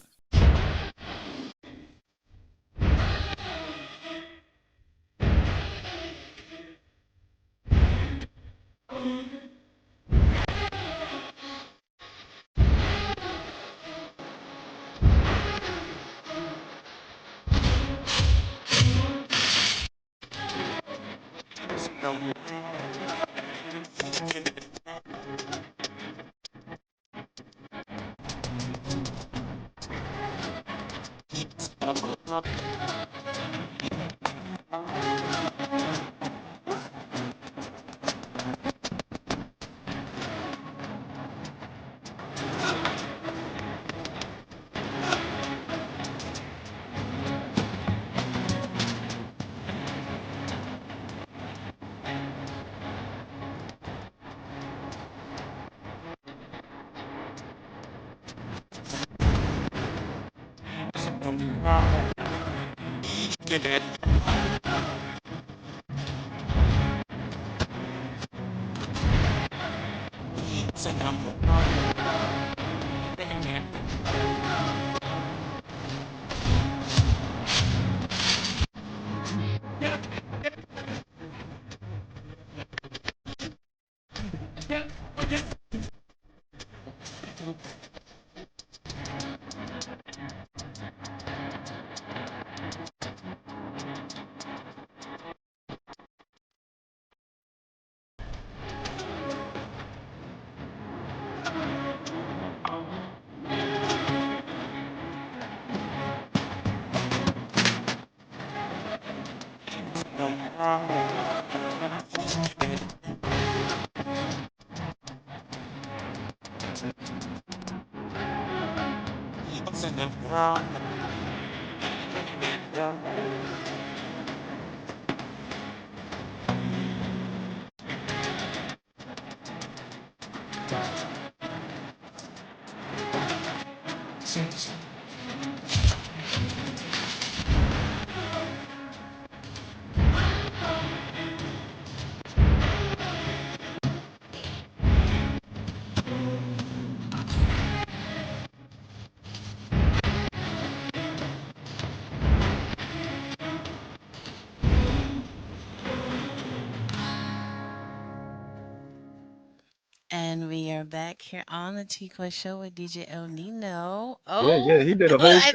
And we are back here on the T-Quest show with DJ El Nino. Yeah, yeah, Oh, he did a whole I,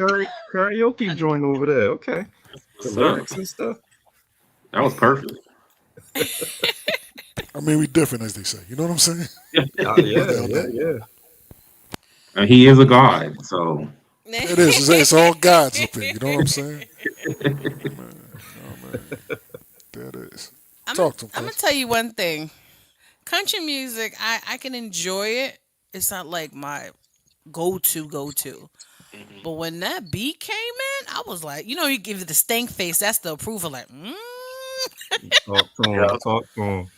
karaoke joint over there. Okay, the What's up? lyrics and stuff. That was perfect. I mean, we different, as they say. You know what I'm saying, Yeah, brother? yeah, LD. yeah. And he is a god, so It is. It's all gods up here. You know what I'm saying? Man, oh man, that is. I'm Talk to him, I'm gonna cuz. tell you one thing. Country music, I can enjoy it. It's not like my go to. But when that beat came in, I was like, you give it the stank face. That's the approval. Like, Talk to him. Talk to him.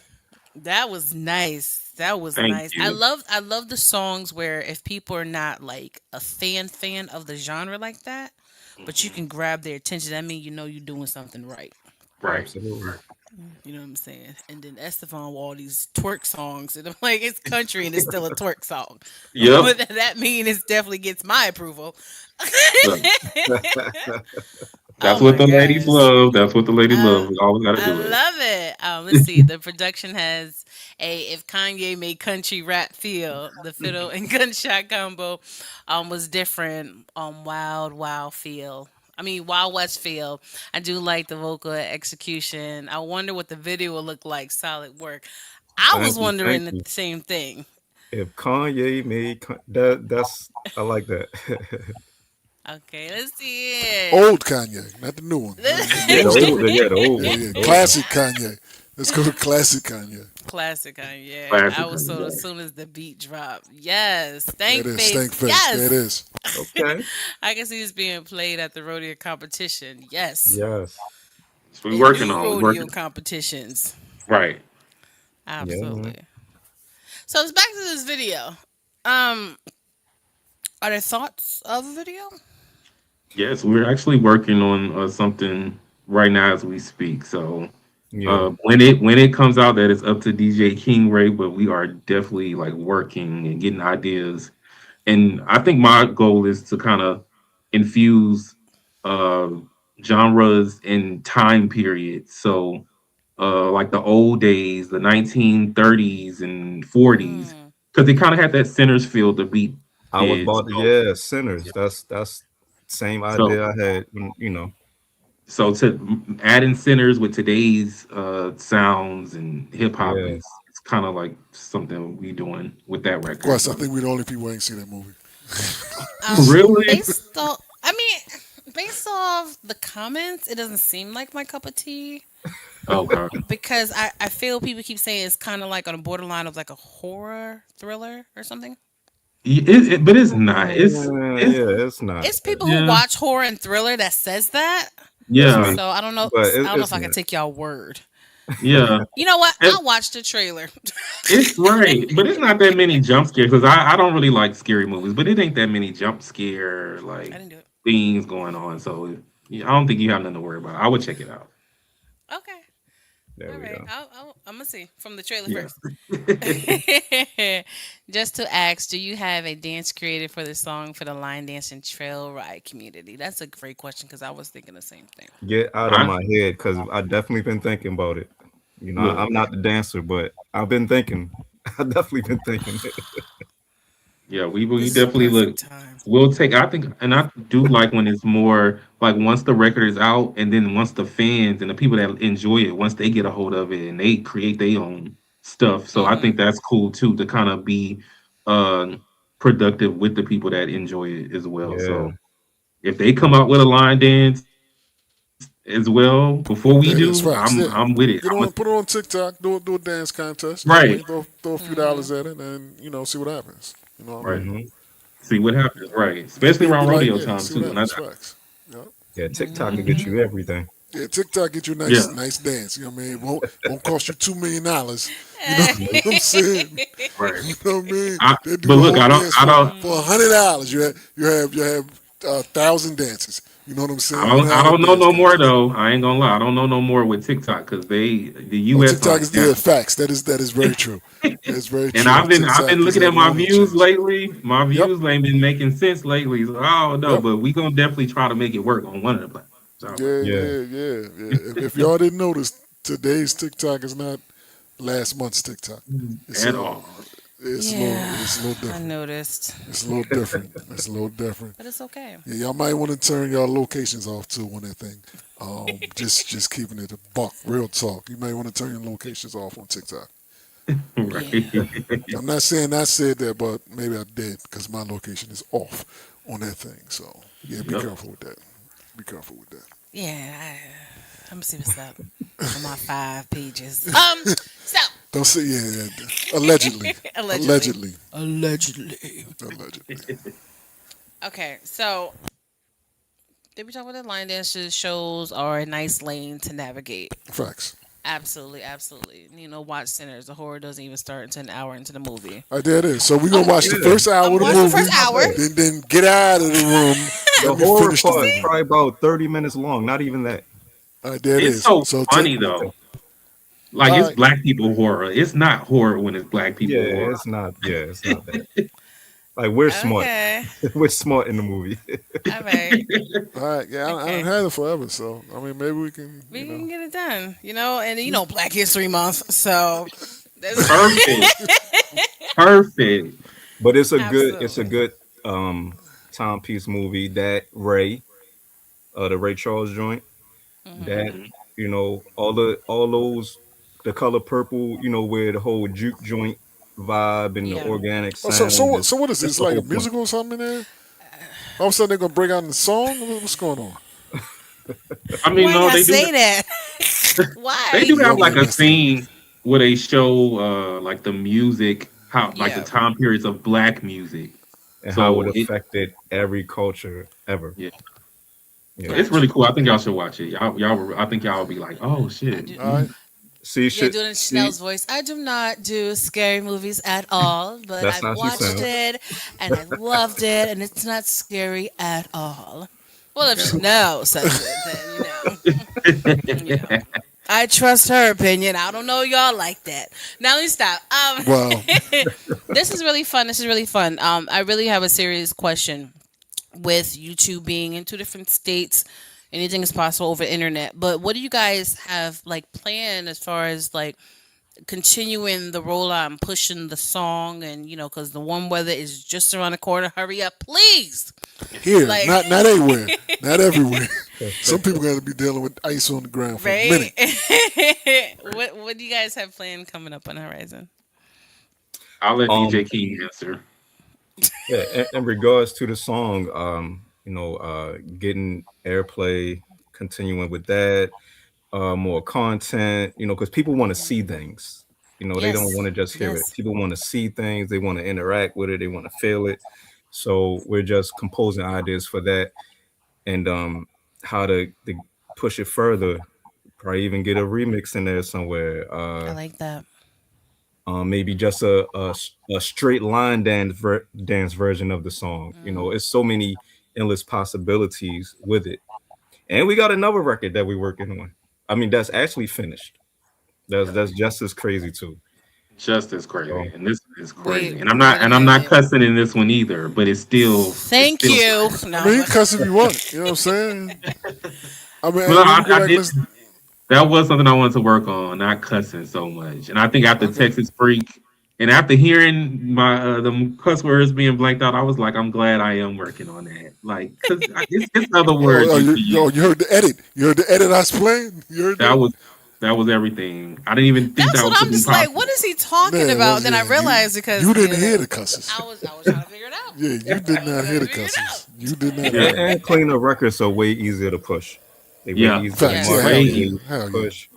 that was nice. That was thank nice. I you. love I love the songs where if people are not like a fan of the genre like that, but you Mhm. can grab their attention. That means you're doing something right. Right. Absolutely. You know what I'm saying? And then Estevan with all these twerk songs, and I'm like, it's country and it's still a twerk song, Yep. but that means it definitely gets my approval. Look, Oh that's what my the ladies gosh. love. That's what the ladies I love. We always got to I do it. love it. Let's see. The production has a if Kanye made country rap feel, the fiddle and gunshot combo was different. Wild Wild feel. I mean Wild West feel. I do like the vocal execution. I wonder what the video will look like. Solid work. I Thank was you. Thank wondering the you. same thing. If Kanye made that's I like that. Okay, let's see it. Old Kanye, not the new one. The Yeah, new stuff. the Yeah, old, yeah. the old. Classic Kanye. Let's go to classic Kanye. Classic, yeah. I Classic. was so as soon as the beat dropped. Yes, There it thank is. face. Stank face. There it Yes, is. Okay. I can see this being played at the rodeo competition. Yes, Yes. So we and working new on. We rodeo working. competitions. Right. Yeah, man. Absolutely. So it's back to this video. Um, are there thoughts of a video? Yes, we're actually working on something right now as we speak. So Yeah. when it comes out, that is up to DJ King Ray, but we are definitely like working and getting ideas. And I think my goal is to kind of infuse uh, genres and time periods. So like the old days, the 1930s and 40s, Mm, because they kind of had that centers feel the beat I was did. about to, yeah, sinners. That's same So idea I had when. so to add in centers with today's sounds and hip hop Yeah. is it's kind of like something we doing with that Of record. course, I So think we're the only people who ain't seen that movie. really, based off the comments, it doesn't seem like my cup of tea okay, because I feel people keep saying it's kind of like on a borderline of like a horror thriller or something. but it's not. It's Yeah, it's not. It's people who yeah, watch horror and thriller that says that. It's yeah, me, So I don't know. but I don't know if it's I can not. take y'all word. yeah. You know what? It, I watched the trailer. it's right, but it's not that many jump scares because I don't really like scary movies, but it ain't that many jump scare I like didn't do it. things going on. So yeah, I don't think you have nothing to worry about. I would check it out. Okay. There All we right. go. I'm gonna see from the trailer Yeah. first. Just to ask, do you have a dance created for the song for the line dance and trail ride community? That's a great question because I was thinking the same thing. Get out of I my head because I definitely been thinking about it. look. I'm not the dancer, but I've been thinking. I definitely been thinking. Yeah, we This is a definitely look. perfect time. We'll take. I think, and I do like when it's more like once the record is out, and then once the fans and the people that enjoy it, once they get a hold of it and they create their own stuff. So I Hmm. think that's cool too to kind of be uh, productive with the people that enjoy it as well. Yeah. So if they come out with a line dance as well before we do, That is facts. I'm Yeah. with it. Get on, put it on TikTok. Do a dance contest. You know what I Right, mean? Throw a few Hmm. dollars at it, and see what happens. You know what I right. mean? Hmm. See what happens, right? And Especially people around be like, rodeo yeah, time see what too. And happens. Facts. Yeah. Yeah, TikTok can get you everything. Yeah, TikTok get you a yeah, nice dance. You know what I mean? It won't cost you $2 million. You know what I'm saying? right. You know what I mean? I, They do but the look, whole dance I don't, for $100. You have 1,000 dances. You know what I'm saying? One I hour don't know dance no more contest. though. I ain't gonna lie. I don't know no more with TikTok because the Oh, US TikTok on is it now. yeah, facts. That is very true. That's very And true. I've been TikTok is looking at at my an views interchange. lately. My Yep. views ain't been making sense lately. So I don't know, Yep. but we gonna definitely try to make it work on one of the platforms. All right. Yeah, Yeah. yeah. If y'all didn't notice, today's TikTok is not last month's TikTok. It's At all. it's a little I different. noticed, It's a little different. It's a little different. but it's okay. Yeah, y'all might want to turn y'all locations off too on that thing. Just keeping it a buck, real talk. You might want to turn your locations off on TikTok. Right. Yeah. I'm not saying I said that, but maybe I did because my location is off on that thing. So yeah, be Yep. careful with that. Be careful with that. Yeah. I'm gonna see what's up on my 5 pages. So Don't say yeah. Allegedly, allegedly. allegedly, Allegedly. allegedly. Okay, so did we talk about the line dances shows are a nice lane to navigate? Facts. Absolutely, absolutely. Watch Sinners. The horror doesn't even start until an hour into the movie. All right, there it is. So we're gonna watch the first hour of the Watch the movie, first hour. then get out of the room. The Let me horror finish the part movie. probably about 30 minutes long. Not even that. All right, there it It's is. so So take. funny though. Like All it's right. black people horror. It's not horror when it's black Yeah, people horror. it's not. Yeah, it's not that. Like we're smart. Okay. We're smart in the movie. All right. All right. Yeah, I Okay. done had it forever. So I mean, maybe we can. We You can know. get it done. And Black History Month. So that's Perfect. Perfect. But it's a absolutely. good timepiece movie. That Ray, the Ray Charles joint. That Mhm. all those the color purple. Where the whole juke joint vibe and the Yeah. organic Oh, so sound so what is that's this? the Like a whole point. musical or something in there? All of a sudden they're gonna break out in the song. What's going on? I mean, Why no, gotta they do. say that? They Why? do have Y'all like might a messed it up. scene where they show like the music, how like the Yeah. time periods of black music. And how it So it affected every culture ever. yeah. So Yeah. it's really Gotcha. cool. I think y'all should watch it. I think y'all will be like, oh I shit. do. All right. See, Yeah, shit. doing See, Chanel's voice. I do not do scary movies at all, but that's I've not she watched sound. it and I loved it, and it's not scary at all. Well, if Yeah. Chanel says it, then I trust her opinion. I don't know y'all like that. Now let me stop. Well, This is really fun. This is really fun. I really have a serious question with you two being in two different states. Anything is possible over the internet. But what do you guys have like planned as far as like continuing the rollout and pushing the song and because the warm weather is just around the corner. Hurry up, please. here, Like not everywhere, not everywhere. Some people got to be dealing with ice on the ground for a right. minute. What do you guys have planned coming up on the horizon? I'll let DJ Um, King answer. yeah. In regards to the song, getting airplay, continuing with that, more content, because people want to see things. They don't Yes. want to just hear it. Yes. People want to see things. They want to interact with it. They want to feel it. So we're just composing ideas for that, and how to push it further. Probably even get a remix in there somewhere. I like that. Maybe just a straight line dance version of the song. It's so many endless possibilities with it. And we got another record that we're working on. I mean, that's actually finished. That's just as crazy too. Just as crazy, So and this is Wait, crazy. wait a And I'm not minute. cussing in this one either. But it's Thank still you. crazy. I No, mean, you can cuss if you want. You know what I'm saying? I mean, But hey, no, when we go I back, did. listen. That was something I wanted to work on, not cussing so much. And I think after Okay. Texas Freak, and after hearing my the cuss words being blanked out, I was like, I'm glad I am working on that. Like, cause it's other Oh, words you can use. you heard the edit. You heard the edit I was playing. You heard That that? was that was everything. I didn't even think that's that what could I'm be just like. What possible. is he talking Man, about? well, And then I yeah, realized you because didn't hear the cusses. I was trying to figure it out. Yeah, you did not hear the Figure it out. cusses. You did not Yeah, hear and, them. and cleaner records are way easier to push. They way yeah, easier to Facts. Yeah, Yes. market. hell way They yeah, way easier. easier to hell yeah. push.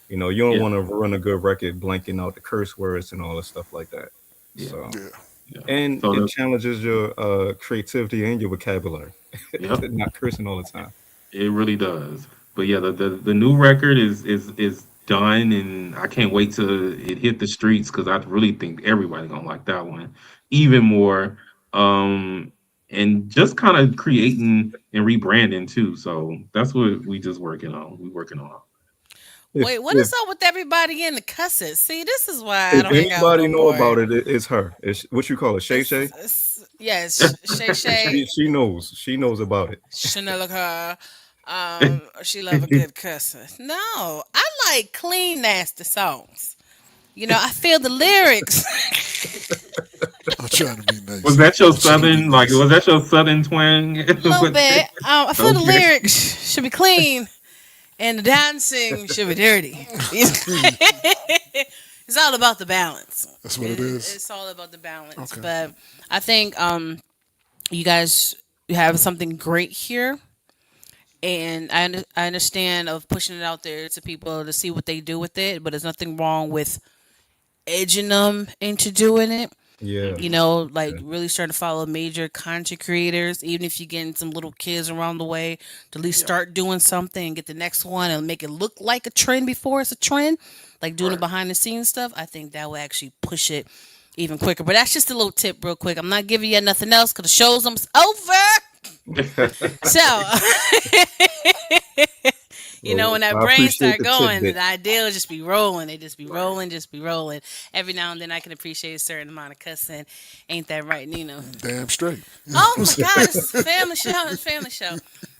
You don't Yeah, want to run a good record blanking out the curse words and all the stuff like that. yeah. So Yeah. Yeah. And So it that, challenges your creativity and your vocabulary. yep, Not cursing all the time. it really does. But yeah, the new record is done, and I can't wait till it hit the streets because I really think everybody gonna like that one even more. Um, and just kind of creating and rebranding too. So that's what we just working on. We working on. Wait, what If is up with everybody in the cusses? See, this is why I if don't hang out with anybody no know boy. about it, it's her. It's what you call it, Shay Shay. Yes, Shay Shay, She knows. She knows about it. Chanel her. She love a good cussing. No, I like clean, nasty songs. I feel the lyrics. I'm trying to be Was nice. that your I'm trying to be southern like? nice. Was that your southern twang? A little bit. I feel the Okay. lyrics should be clean and the dancing should be dirty. It's all about the balance. That's what it is. It's all about the balance. Okay. But I think you guys have something great here, and I understand of pushing it out there to people to see what they do with it. But there's nothing wrong with edging them into doing it. Yeah. Like really starting to follow major content creators, even if you're getting some little kids around the way to at least Yeah. start doing something and get the next one and make it look like a trend before it's a trend, like doing the Right. behind the scenes stuff. I think that will actually push it even quicker. But that's just a little tip, real quick. I'm not giving you nothing else because the show's almost over. So, when that I brain appreciate start the going, tidbit. the idea will just be rolling. It just be rolling, just be rolling. Every now and then, I can appreciate a certain amount of cussing. Ain't that right, Nino? Damn straight. Oh my God, it's a family show. It's a family show.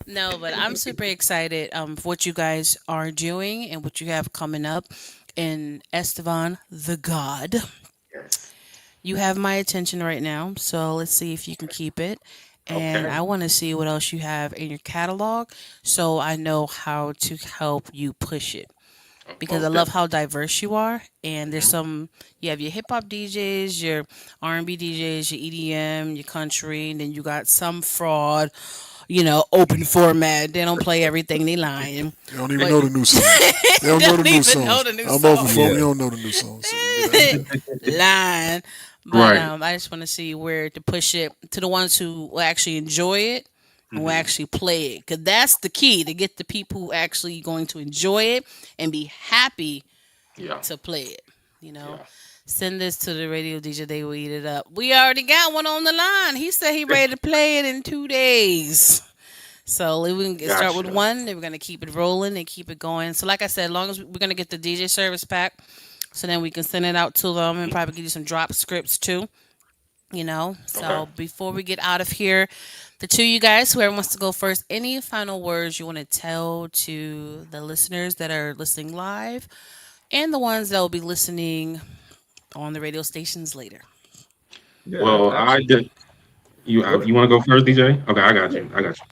No, but I'm super excited for what you guys are doing and what you have coming up. And Estevan the God, Yes. you have my attention right now. So let's see if you can keep it. And Okay. I want to see what else you have in your catalog so I know how to help you push it because I Most love definitely. how diverse you are. And there's some, you have your hip hop DJs, your R&B DJs, your EDM, your country, and then you got some fraud, open format. They don't play everything. They lying. They don't even But know the new songs. They don't know the don't new even know songs. the new I'm over song. folk. Yeah. You don't know the new songs. So you get out of here. Lying. But Right. I just want to see where to push it to the ones who will actually enjoy it and will Hmm. actually play it. Because that's the key to get the people who actually going to enjoy it and be happy Yeah. to play it. You know, Yeah. Send this to the radio DJ. They will eat it up. We already got one on the line. He said he ready to play it in 2 days. So we can start with Gotcha. one. Then we're gonna keep it rolling and keep it going. So like I said, as long as we're gonna get the DJ service pack, so then we can send it out to them and probably give you some drop scripts too. Okay. So before we get out of here, the two of you guys, whoever wants to go first, any final words you want to tell to the listeners that are listening live and the ones that will be listening on the radio stations later. Yeah, Well, I absolutely. did. You Go ahead. you want to go first, DJ? Okay, I got you. I got you.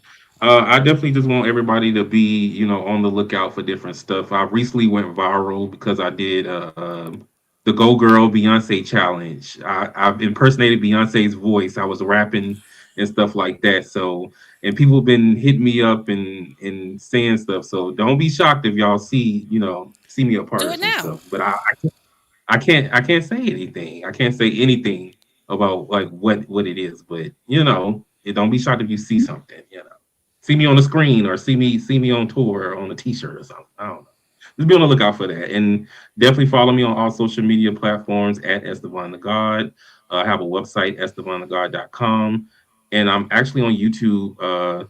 I definitely just want everybody to be, on the lookout for different stuff. I recently went viral because I did the Go Girl Beyonce challenge. I've impersonated Beyonce's voice. I was rapping and stuff like that. So, and people have been hitting me up and saying stuff. So don't be shocked if y'all see me a part Do of it some now. stuff. But I can't say anything. I can't say anything about like what it is. But don't be shocked if you see something. See me on the screen or see me on tour or on a T-shirt or something. I don't know. Just be on the lookout for that, and definitely follow me on all social media platforms at Estevan the God. I have a website, estevanthegod.com, and I'm actually on YouTube.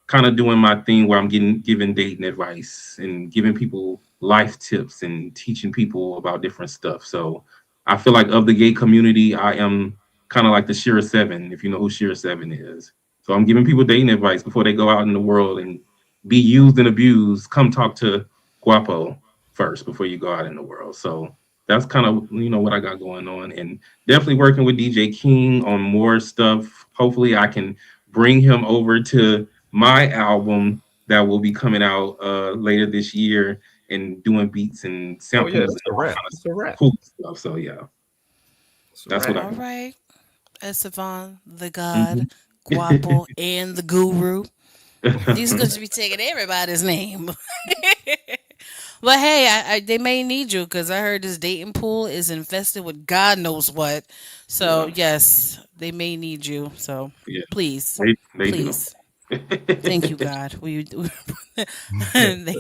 Kind of doing my thing where I'm getting giving dating advice and giving people life tips and teaching people about different stuff. So I feel like of the gay community, I am kind of like the Shira Seven, if you know who Shira Seven is. So I'm giving people dating advice before they go out in the world and be used and abused. Come talk to Guapo first before you go out in the world. So that's kind of what I got going on, and definitely working with DJ King on more stuff. Hopefully, I can bring him over to my album that will be coming out later this year and doing beats and Oh yeah, samples it's and a all wrap. kind of It's a wrap. cool stuff. So yeah, It's a that's what wrap. I All got. right, Estevan the Mhm. God, Guapo, and the Guru. He's going to be taking everybody's name. But hey, they may need you because I heard this dating pool is infested with God knows what. So Yeah, yes, they may need you. So yeah, please, they do. please, thank you, God. We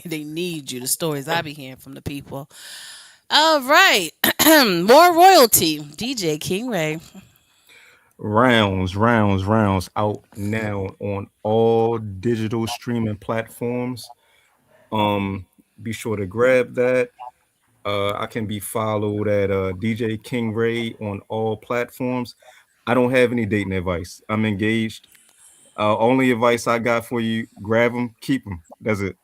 they need you. The stories I be hearing from the people. All right, more royalty. DJ King Ray. Rounds out now on all digital streaming platforms. Be sure to grab that. I can be followed at DJ King Ray on all platforms. I don't have any dating advice. I'm engaged. Only advice I got for you: grab them, keep them. That's it.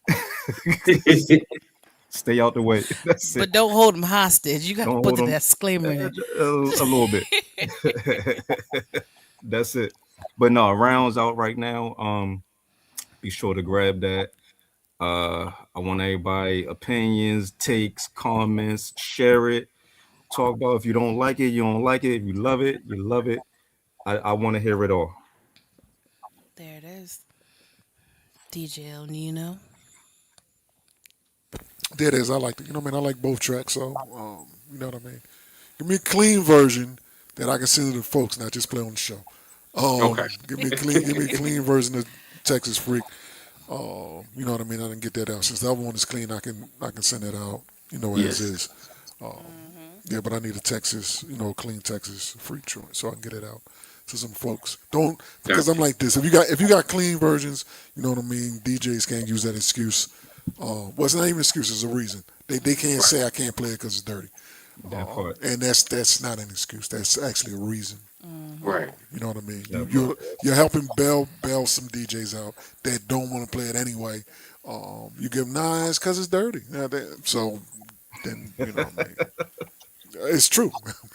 Stay out the way. That's it. But don't hold them hostage. You got to Don't put hold the them disclaimer in it. a little bit. That's it. But no, rounds out right now. Be sure to grab that. I want everybody opinions, takes, comments, share it. Talk about if you don't like it, you don't like it. If you love it, you love it. I want to hear it all. There it is. DJ El Nino. That is, I like it. You know what I mean? I like both tracks, so you know what I mean. Give me a clean version that I can send to the folks, not just play on the show. Okay. Give me a clean version of Texas Freak. You know what I mean? I didn't get that out. Since the other one is clean, I can send it out. You know, as Yes. is. Yeah, but I need a Texas, clean Texas Freak joint, so I can get it out to some folks. Don't because I'm like this. If you got clean versions, you know what I mean. DJs can't use that excuse. Well, it's not even an excuse. It's a reason. They can't say I can't play it because it's dirty. That part. And that's not an excuse. That's actually a reason. Right. You know what I mean? Yeah, You're helping bail some DJs out that don't want to play it anyway. You give them it's because it's dirty. So then you know what I mean. It's true.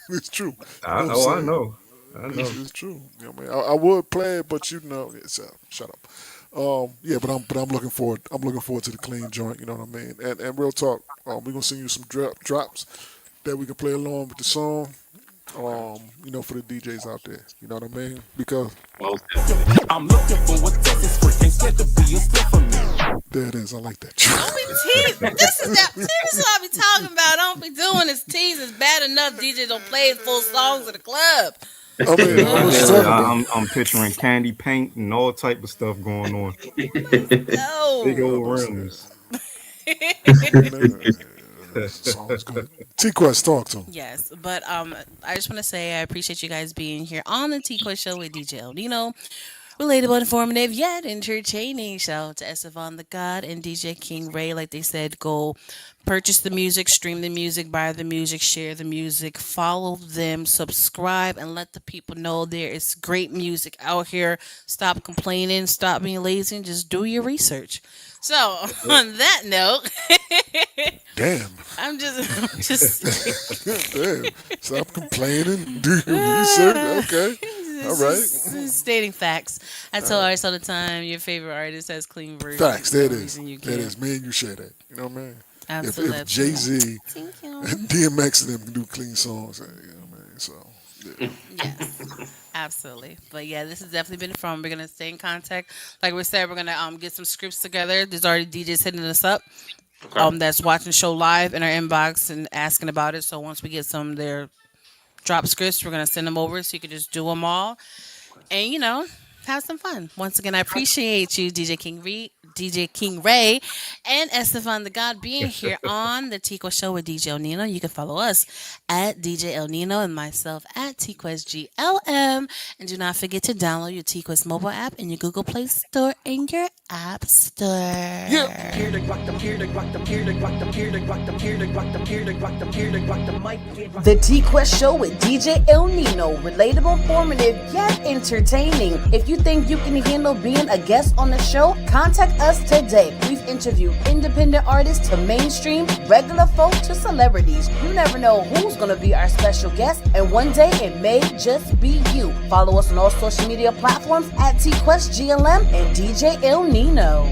It's true. I You know what I'm know. I saying? know. It's true. You know what I mean? I would play it, but it's shut up. Yeah, but I'm looking forward. I'm looking forward to the clean joint. You know what I mean? And real talk. We're gonna send you some drops that we can play along with the song. For the DJs out there. You know what I mean? Because Most definitely. I'm looking for a Texas freak. Ain't scared to be a slip for me. there it is. I like that. Don't be this is what I be talking about. Don't be doing this tease. It's bad enough DJ don't play full songs at the club. I mean, I was talking about. I'm picturing candy paint and all type of stuff going on. No. Big old rims. Sounds good. T-Quest, talk to him. Yes, but I just want to say I appreciate you guys being here on the T-Quest show with DJ El Nino. Relatable, informative, yet entertaining. Shout out to Estevan The God and DJ King Ray. Like they said, go purchase the music, stream the music, buy the music, share the music, follow them, subscribe, and let the people know there is great music out here. Stop complaining, stop being lazy, and just do your research. So, on that note, Damn. I'm just Damn. Stop complaining. Do your research. Okay. All right. stating facts. I tell artists all the time, your favorite artist has clean versions. Facts. There it No is. reason you That can't. is. Me and you share that. You know what I mean? Absolutely. If Jay-Z Thank you. and DMX and them can do clean songs, you know what I mean? So, yeah. Yes, absolutely. But yeah, this has definitely been fun. We're gonna stay in contact. Like we said, we're gonna get some scripts together. There's already DJs hitting us up. That's watching the show live in our inbox and asking about it. So once we get some of their drop scripts, we're gonna send them over so you can just do them all, and have some fun. Once again, I appreciate you, DJ King Ray, and Estevan The God being here on the TQuest show with DJ El Nino. You can follow us at DJ El Nino and myself at TQuestGLM. And do not forget to download your TQuest mobile app in your Google Play Store and your App Store. The T-Quest show with DJ El Nino. Relatable, informative, yet entertaining. If you think you can handle being a guest on the show, contact us today. We've interviewed independent artists to mainstream, regular folk to celebrities. You never know who's going to be our special guest, and one day it may just be you. Follow us on all social media platforms at TQuestGLM and DJ El Nino.